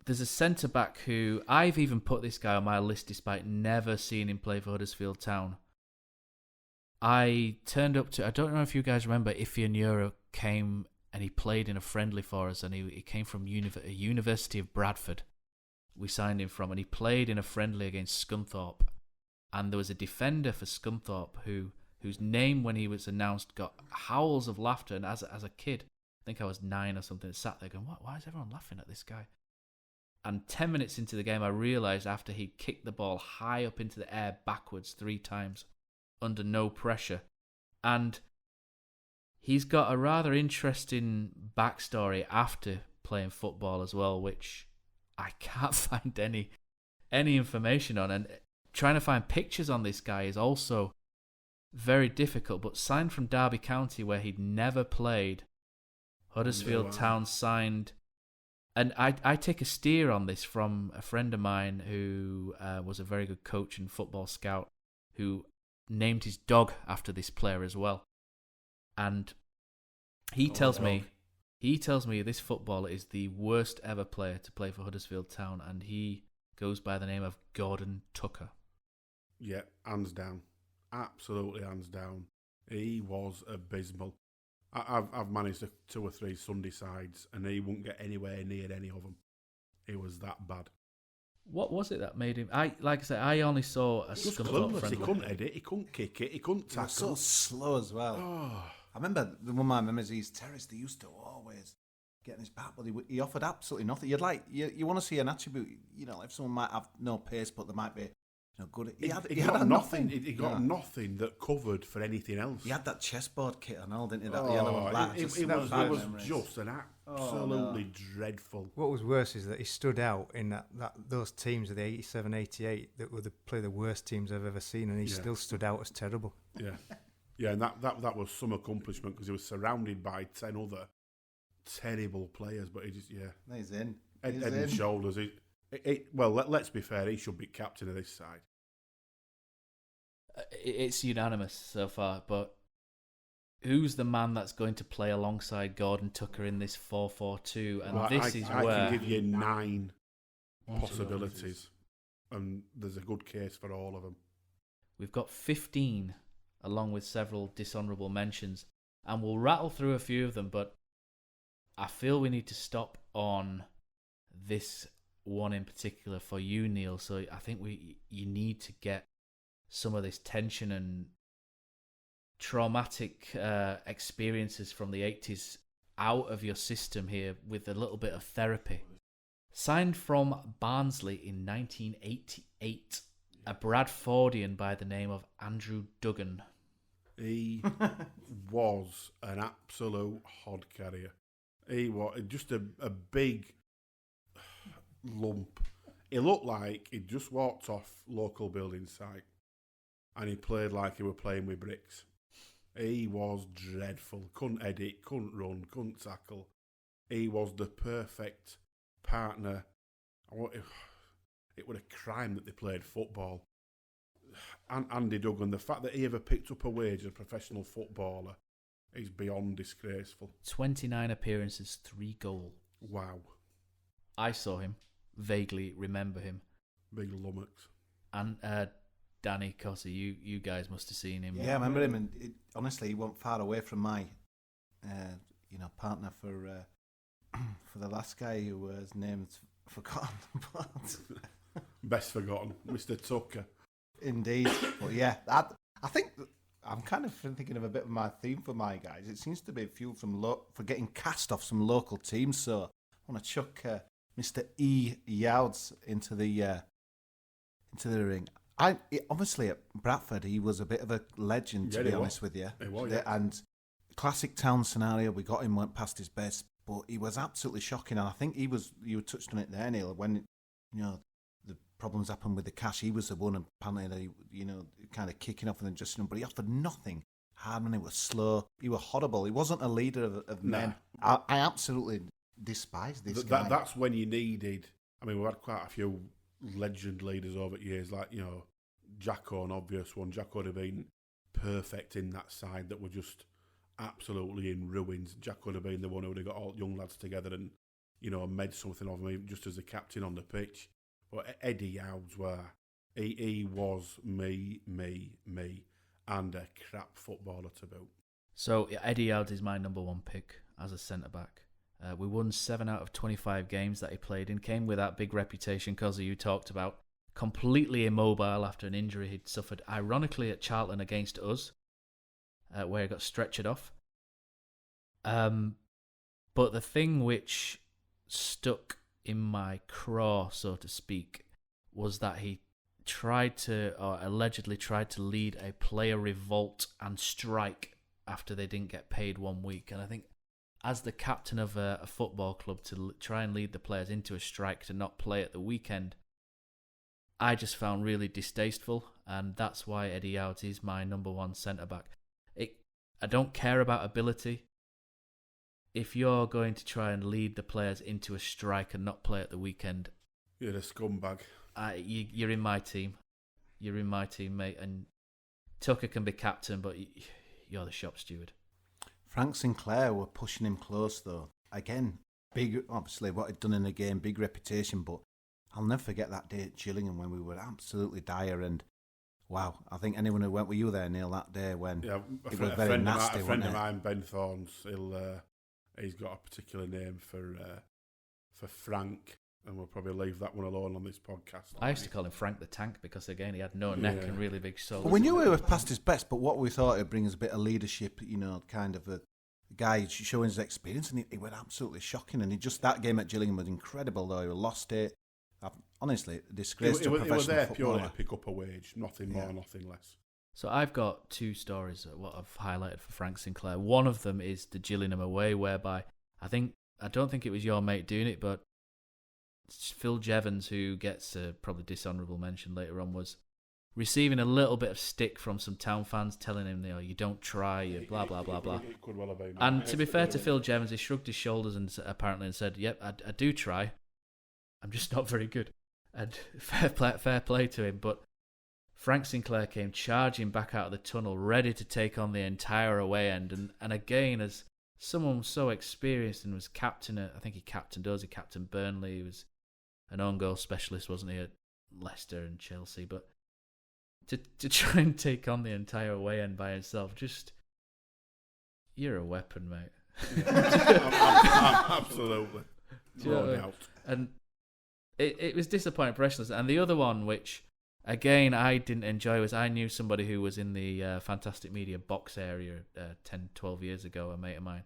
there's a centre back who I've even put this guy on my list despite never seeing him play for Huddersfield Town. I turned up to, I don't know if you guys remember, Ifeanyi Euro came and he played in a friendly for us, and he came from University of Bradford. We signed him from, and he played in a friendly against Scunthorpe. And there was a defender for Scunthorpe whose name, when he was announced, got howls of laughter. And as a kid, I think I was 9 or something, sat there going, why is everyone laughing at this guy? And 10 minutes into the game, I realised after he kicked the ball high up into the air backwards 3 times under no pressure. And he's got a rather interesting backstory after playing football as well, which I can't find any information on. And trying to find pictures on this guy is also very difficult. But signed from Derby County, where he'd never played, Huddersfield Town signed. And I take a steer on this from a friend of mine who was a very good coach and football scout, who named his dog after this player as well. And he tells me this footballer is the worst ever player to play for Huddersfield Town, and he goes by the name of Gordon Tucker. Yeah, hands down. Absolutely hands down. He was abysmal. I've managed 2 or 3 Sunday sides, and he wouldn't get anywhere near any of them. He was that bad. What was it that made him? I only saw a Just Scunthorpe clueless. He friendly. couldn't head it, he couldn't kick it, he couldn't He was so tackle. slow as well. Oh, I remember one of my memories. These terrorists, they used to always get in his back, but he offered absolutely nothing. You want to see an attribute, if someone might have no pace, but there might be good. He had got nothing. He got Yeah. nothing that covered for anything else. He had that chessboard kit and all, didn't he? That yellow and black. It was just an absolutely dreadful. What was worse is that he stood out in that those teams of the 87, 88 that were probably the worst teams I've ever seen, and he still stood out as terrible. Yeah, yeah, and that was some accomplishment because he was surrounded by 10 other terrible players, but he just He's in. Head and shoulders. Well, let's be fair. He should be captain of this side. It's unanimous so far, but who's the man that's going to play alongside Gordon Tucker in this 4-4-2? And Well, this is I where can give you 9 possibilities, and there's a good case for all of them. we've got 15, along with several dishonourable mentions, and we'll rattle through a few of them, but I feel we need to stop on this one in particular for you, Neil. So I think you need to get some of this tension and traumatic experiences from the 80s out of your system here with a little bit of therapy. Signed from Barnsley in 1988, a Bradfordian by the name of Andrew Duggan. He was an absolute hod carrier. He was just a big lump. He looked like he'd just walked off local building site and he played like he were playing with bricks. He was dreadful. Couldn't edit, couldn't run, couldn't tackle. He was the perfect partner. It was a crime that they played football. And Andy Duggan, the fact that he ever picked up a wage as a professional footballer is beyond disgraceful. 29 appearances, 3 goals. Wow. I saw him, vaguely remember him. Big lummox. And Danny, Kosi, you guys must have seen him. Yeah, I remember him, and honestly, he wasn't far away from my, partner for the last guy who was named forgotten. Best forgotten, Mr. Tucker. Indeed, but yeah, I think I'm kind of thinking of a bit of my theme for my guys. It seems to be fuel for getting cast off some local teams. So I want to chuck Mr. E. Youds into the ring. Obviously at Bradford, he was a bit of a legend, to be honest with you. He was, yeah. And classic town scenario, we got him, went past his best, but he was absolutely shocking. And I think you touched on it there, Neil, when the problems happened with the cash. He was the one apparently, kind of kicking off and then just, but he offered nothing. Hardman, he was slow. He was horrible. He wasn't a leader of men. I absolutely despise this guy. That's when you needed. I mean, we've had quite a few legend leaders over the years, like Jacko, an obvious one. Jacko would have been perfect in that side that were just absolutely in ruins. Jacko would have been the one who would have got all young lads together and made something of them, just as a captain on the pitch. But Eddie Youds he was me, and a crap footballer to boot. So Eddie Youds is my number 1 pick as a centre-back. We won 7 out of 25 games that he played in. Came with that big reputation, Kosi, you talked about. Completely immobile after an injury he'd suffered, ironically, at Charlton against us, where he got stretchered off. But the thing which stuck in my craw, so to speak, was that he allegedly tried to lead a player revolt and strike after they didn't get paid 1 week. And I think as the captain of a football club, to try and lead the players into a strike to not play at the weekend, I just found really distasteful, and that's why Eddie Youds is my number 1 centre-back. I don't care about ability. If you're going to try and lead the players into a strike and not play at the weekend, you're a scumbag. You're in my team. You're in my team, mate. And Tucker can be captain, but you're the shop steward. Frank Sinclair were pushing him close, though. Again, big, obviously, what he'd done in the game, big reputation, but I'll never forget that day at Gillingham when we were absolutely dire. And wow, I think anyone who went with you there, Neil, that day when it was very nasty. A friend of mine, Ben Thorns, he's got a particular name for Frank, and we'll probably leave that one alone on this podcast. I used to call him Frank the Tank because, again, he had no neck and really big shoulders. Well, we knew he was past his best, but what we thought he'd bring us a bit of leadership, kind of a guy showing his experience, and he went absolutely shocking. And that game at Gillingham was incredible, though. He lost it. Honestly, a disgrace to It was professional there purely footballer. to pick up a wage, nothing more, nothing less. So I've got 2 stories that what I've highlighted for Frank Sinclair. One of them is the Gillingham away, whereby I don't think it was your mate doing it, but Phil Jevons, who gets a probably dishonourable mention later on, was receiving a little bit of stick from some town fans telling him, you don't try, you blah, blah, blah, blah. It could well have been. And to be fair to Phil Jevons, he shrugged his shoulders and apparently said, yep, I do try. I'm just not very good. And fair play to him. But Frank Sinclair came charging back out of the tunnel, ready to take on the entire away end. And again, as someone so experienced and was captain, I think he captained Burnley. He was an own goal specialist, wasn't he, at Leicester and Chelsea. But to try and take on the entire away end by himself, you're a weapon, mate. Absolutely. No doubt. And it was disappointing professionalism. And the other one, which again I didn't enjoy, was I knew somebody who was in the Fantastic Media box area 10, 12 years ago, a mate of mine.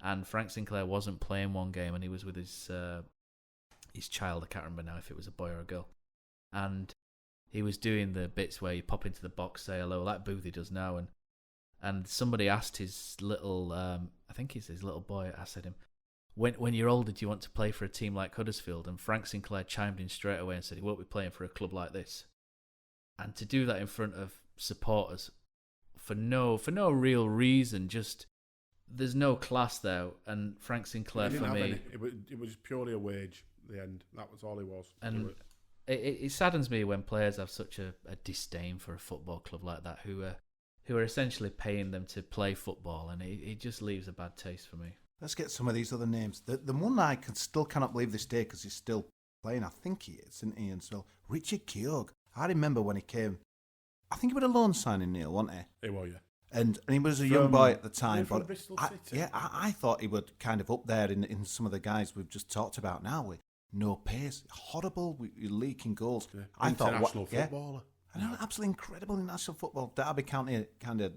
And Frank Sinclair wasn't playing one game, and he was with his child. I can't remember now if it was a boy or a girl. And he was doing the bits where you pop into the box, say hello, like Boothie does now. And somebody asked his little, I think he's his little boy, asked him, when you're older, do you want to play for a team like Huddersfield? And Frank Sinclair chimed in straight away and said he won't be playing for a club like this. And to do that in front of supporters for no real reason, just there's no class there. And Frank Sinclair, for me, it was purely a wage. The end. That was all he was. And it saddens me when players have such a disdain for a football club like that, who are essentially paying them to play football, and it just leaves a bad taste for me. Let's get some of these other names. The one I still cannot believe this day because he's still playing. I think he is, isn't he? And so Richard Keogh. I remember when he came. I think he was a loan signing, Neil, wasn't he? He was, yeah. And he was a young boy at the time. From But Bristol City. I thought he would kind of up there in some of the guys we've just talked about now with no pace, horrible, with leaking goals. Yeah. I thought International footballer. I know, absolutely incredible in national football. Derby County kind of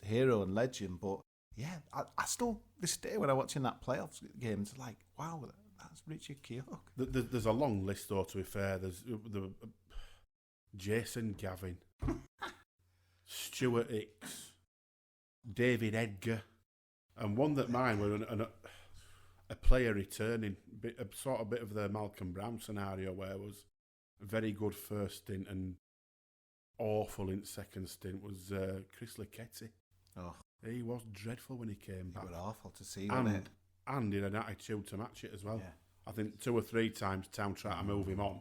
hero and legend. But yeah, I still this day when I'm watching that playoffs game, it's like wow, that's Richard Keogh. There's a long list though. To be fair, there's the Jason Gavin, Stuart Hicks, David Edgar, and one that mine were a player returning, a sort of bit of the Malcolm Brown scenario where it was a very good first stint and awful in second stint was Chris Lucchetti. Oh, he was dreadful when he came back. It was awful to see, wasn't it? And he had an attitude to match it as well. Yeah. I think 2 or 3 times Town tried to move him on,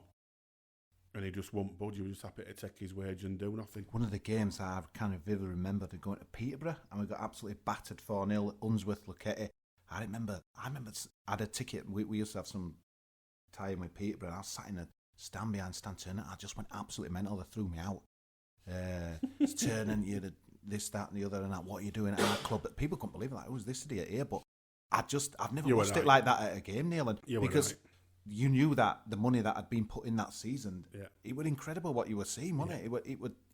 and he just won't budge. He was just happy to take his wage and do nothing. One of the games I kind of vividly remember going to Peterborough and we got absolutely battered 4-0 at Unsworth Lucchetti. I remember I had a ticket. We used to have some tie-in with Peterborough. I was sat in a stand behind Stan Turner. I just went absolutely mental. They threw me out. Turner, you had this, that, and the other, and that. What are you doing at our club? But people couldn't believe it. Like, who's this idiot here? But I've never watched it like that at a game, Neil. And because you knew that the money that had been put in that season, it was incredible what you were seeing, wasn't it?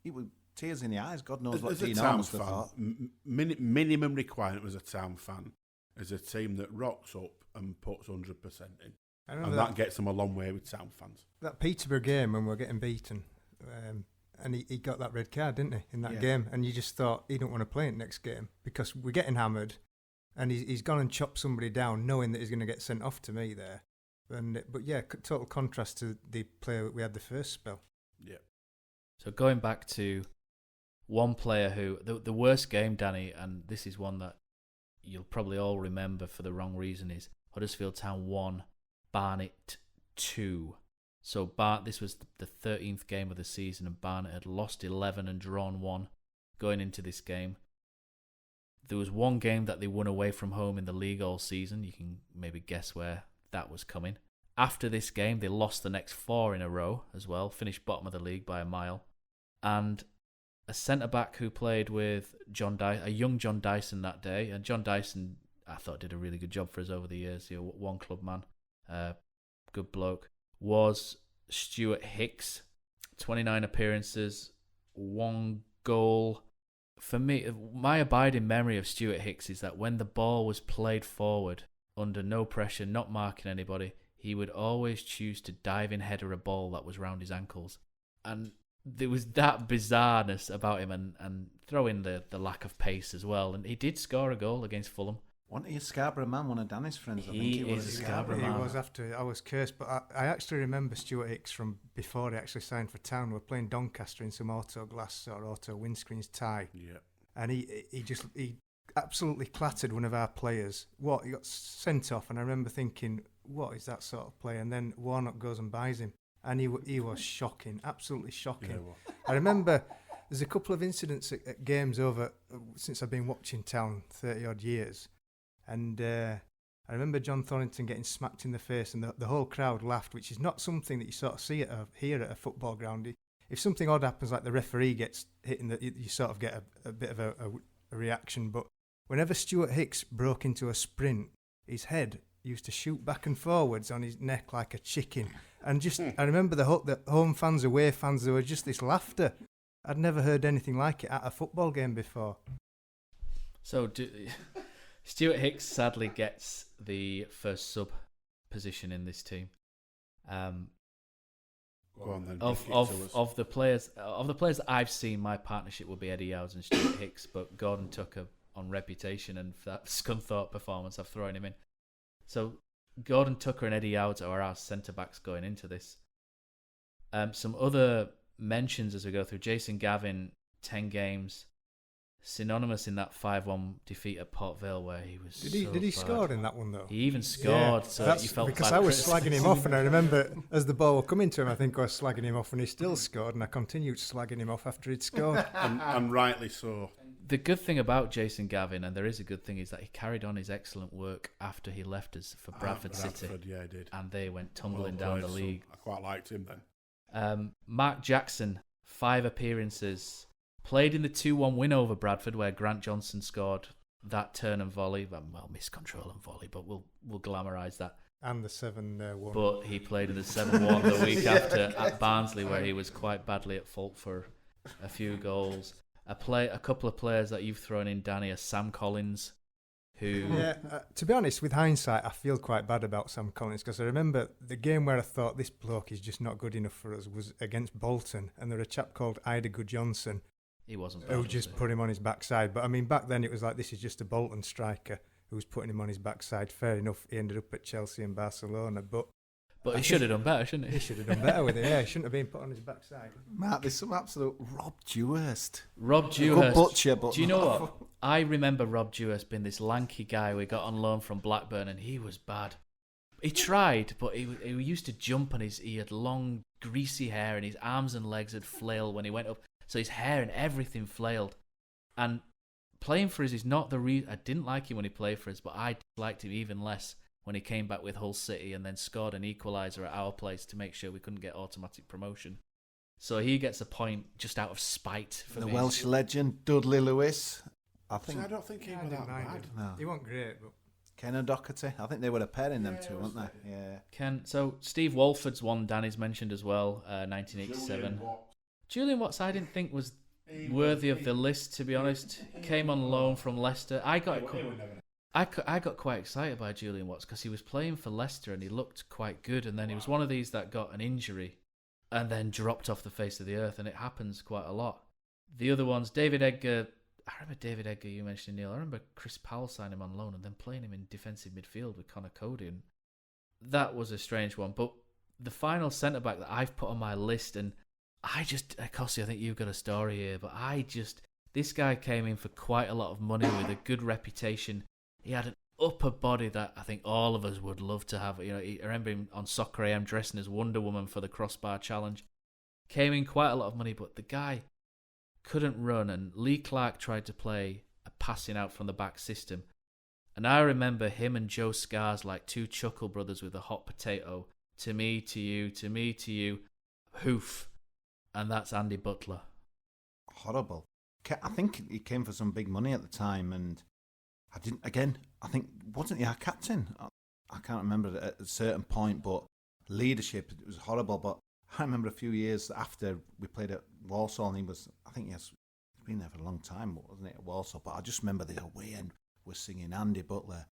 It would tears in the eyes. God knows what Dean must have thought. Minimum requirement as a Town fan is a team that rocks up and puts 100% in. And that gets them a long way with Town fans. That Peterborough game when we were getting beaten, and he got that red card, didn't he, in that game? And you just thought he don't want to play it next game because we're getting hammered, and he's gone and chopped somebody down knowing that he's going to get sent off to me there. But yeah, total contrast to the player that we had the first spell. Yeah. So going back to one player who, the worst game, Danny, and this is one that you'll probably all remember for the wrong reason, is Huddersfield Town 1, Barnet 2. So this was the 13th game of the season, and Barnet had lost 11 and drawn 1 going into this game. There was one game that they won away from home in the league all season. You can maybe guess where that was coming. After this game, they lost the next 4 in a row as well, finished bottom of the league by a mile. And a centre-back who played with a young John Dyson that day, and John Dyson, I thought, did a really good job for us over the years, one club man, good bloke, was Stuart Hicks. 29 appearances, 1 goal. For me, my abiding memory of Stuart Hicks is that when the ball was played forward, under no pressure, not marking anybody, he would always choose to dive in header a ball that was round his ankles. And there was that bizarreness about him, and throw in the lack of pace as well. And he did score a goal against Fulham. Wasn't he a Scarborough man, one of Danny's friends? I think He he was. is a Scarborough man. He was after I was cursed, but I actually remember Stuart Hicks from before he actually signed for Town. We were playing Doncaster in some auto glass or auto windscreens tie. Yeah. And he absolutely clattered one of our players. He got sent off, and I remember thinking, what is that sort of play? And then Warnock goes and buys him, and he was shocking, absolutely shocking. Yeah, well. I remember there's a couple of incidents at games over since I've been watching Town 30 odd years, and I remember John Thornton getting smacked in the face, and the whole crowd laughed, which is not something that you sort of see here at a football ground. If something odd happens, like the referee gets hit, you sort of get a bit of a reaction. But whenever Stuart Hicks broke into a sprint, his head used to shoot back and forwards on his neck like a chicken. And just, I remember the home fans, away fans, there was just this laughter. I'd never heard anything like it at a football game before. So Stuart Hicks sadly gets the first sub position in this team. Go on then. Of the players that I've seen, my partnership will be Eddie Howes and Stuart Hicks, but Gordon Tucker, on reputation and for that Scunthorpe performance, I've thrown him in. So Gordon Tucker and Eddie Howes are our centre backs going into this. Some other mentions as we go through: Jason Gavin, 10 games, synonymous in that 5-1 defeat at Port Vale, where he was. Did he score in that one though? He even scored, so that's you felt because bad I was criticising slagging him off, and I remember as the ball was coming to him, I think I was slagging him off, and he still scored, and I continued slagging him off after he'd scored. and rightly so. The good thing about Jason Gavin, and there is a good thing, is that he carried on his excellent work after he left us for Bradford City. Yeah, he did. And they went tumbling down the league. I quite liked him then. Mark Jackson, 5 appearances. Played in the 2-1 win over Bradford, where Grant Johnson scored that turn and volley. Well, miscontrol and volley, but we'll glamorise that. And the 7-1. But he played in the 7-1 the week after at Barnsley, where he was quite badly at fault for a few goals. A couple of players that you've thrown in, Danny, are Sam Collins, who... Yeah, to be honest, with hindsight, I feel quite bad about Sam Collins, because I remember the game where I thought this bloke is just not good enough for us was against Bolton, and there was a chap called Ida Johnson. He wasn't bad, who just put him on his backside. But I mean, back then it was like, this is just a Bolton striker who was putting him on his backside. Fair enough, he ended up at Chelsea and Barcelona, but he should have done better, shouldn't he? He should have done better with it, yeah. He shouldn't have been put on his backside. Matt, there's some absolute Rob Dewhurst. Rob Dewhurst. Good butcher, but... Do you know what? I remember Rob Dewhurst being this lanky guy we got on loan from Blackburn, and he was bad. He tried, but he used to jump, and he had long, greasy hair, and his arms and legs had flailed when he went up. So his hair and everything flailed. And playing for us is not the reason... I didn't like him when he played for us, but I liked him even less when he came back with Hull City and then scored an equaliser at our place to make sure we couldn't get automatic promotion. So he gets a point just out of spite for the me. Welsh legend, Dudley Lewis. I don't think he was that bad. No. He wasn't great, but... Ken and Doherty. I think they were a pair in them two, weren't they? Yeah. So Steve Walford's one Danny's mentioned as well, 1987. Julian Watts I didn't think was worthy of the list, to be honest. Came on loan from Leicester. I got quite excited by Julian Watts because he was playing for Leicester and he looked quite good, and then he was one of these that got an injury and then dropped off the face of the earth, and it happens quite a lot. The other ones, David Edgar. I remember David Edgar, you mentioned, Neil. I remember Chris Powell signing him on loan and then playing him in defensive midfield with Connor Cody, and that was a strange one. But the final centre-back that I've put on my list, and Kosi, I think you've got a story here, but this guy came in for quite a lot of money with a good reputation. He had an upper body that I think all of us would love to have. I remember him on Soccer AM dressing as Wonder Woman for the Crossbar Challenge. Came in quite a lot of money, but the guy couldn't run, and Lee Clark tried to play a passing out from the back system. And I remember him and Joe Scars like two chuckle brothers with a hot potato. To me, to you, to me, to you. Hoof. And that's Andy Butler. Horrible. I think he came for some big money at the time, and I think, wasn't he our captain? I can't remember at a certain point, but leadership, it was horrible. But I remember a few years after we played at Walsall, and he's been there for a long time, wasn't it, at Walsall? But I just remember the away end was singing Andy Butler.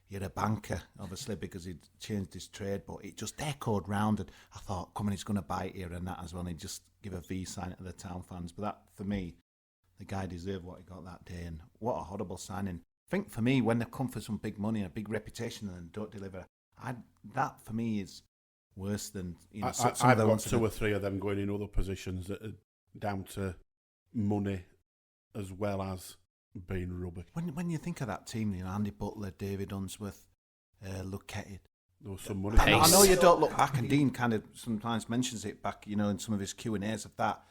you're a banker, obviously, because he'd changed his trade, but it just echoed round, and I thought, come on, he's going to bite here and that as well, and he'd just give a V sign to the Town fans. But that, for me, the guy deserved what he got that day, and what a horrible signing. I think for me, when they come for some big money and a big reputation and don't deliver, that for me is worse than, you know, some I've of the got ones 2 or 3 of them going in other positions that are down to money as well as being rubbish. When you think of that team, you know, Andy Butler, David Unsworth, Luketti. There was some money. I know you don't look back, and Dean kind of sometimes mentions it back, you know, in some of his Q&As of that.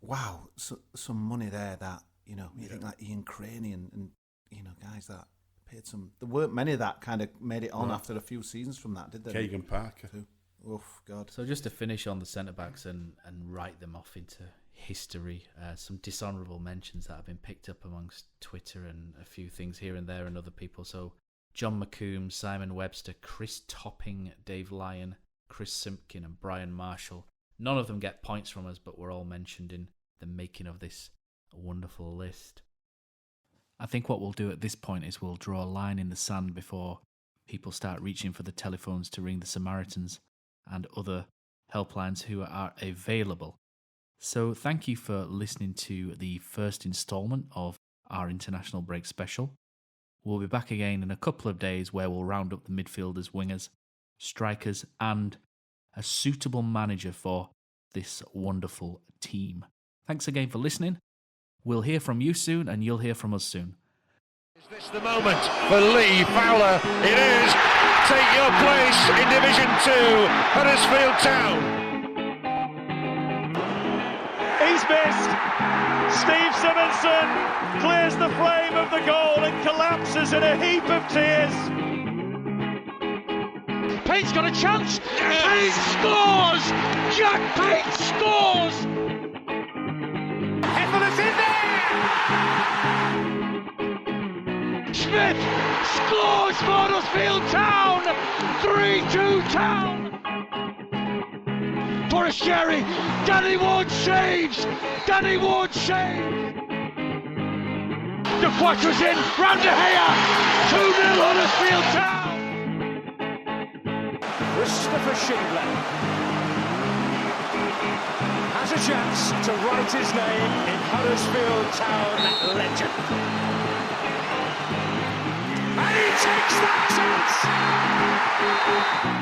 Wow, some money there that, you know, you think like Ian Craney and, you know, guys that paid some. There weren't many that kind of made it on after a few seasons from that, did they? Keegan Parker. Oof, God. So just to finish on the centre-backs and write them off into history, some dishonourable mentions that have been picked up amongst Twitter and a few things here and there and other people. So John McComb, Simon Webster, Chris Topping, Dave Lyon, Chris Simpkin and Brian Marshall. None of them get points from us, but we're all mentioned in the making of this wonderful list. I think what we'll do at this point is we'll draw a line in the sand before people start reaching for the telephones to ring the Samaritans and other helplines who are available. So thank you for listening to the first instalment of our International Break special. We'll be back again in a couple of days where we'll round up the midfielders, wingers, strikers and a suitable manager for this wonderful team. Thanks again for listening. We'll hear from you soon and you'll hear from us soon. Is this the moment for Lee Fowler? It is. Take your place in Division 2, Huddersfield Town. He's missed. Steve Simonson clears the frame of the goal and collapses in a heap of tears. Pate's got a chance. Pate scores! Jack Pate scores! Heffer's in there! Smith scores for Huddersfield Town! 3-2 Town! Forestieri, Danny Ward saves! Danny Ward saves! De Quattro's in, round De Gea! 2-0 Huddersfield Town! Christopher Schindler has a chance to write his name in Huddersfield Town legend. And he takes that chance!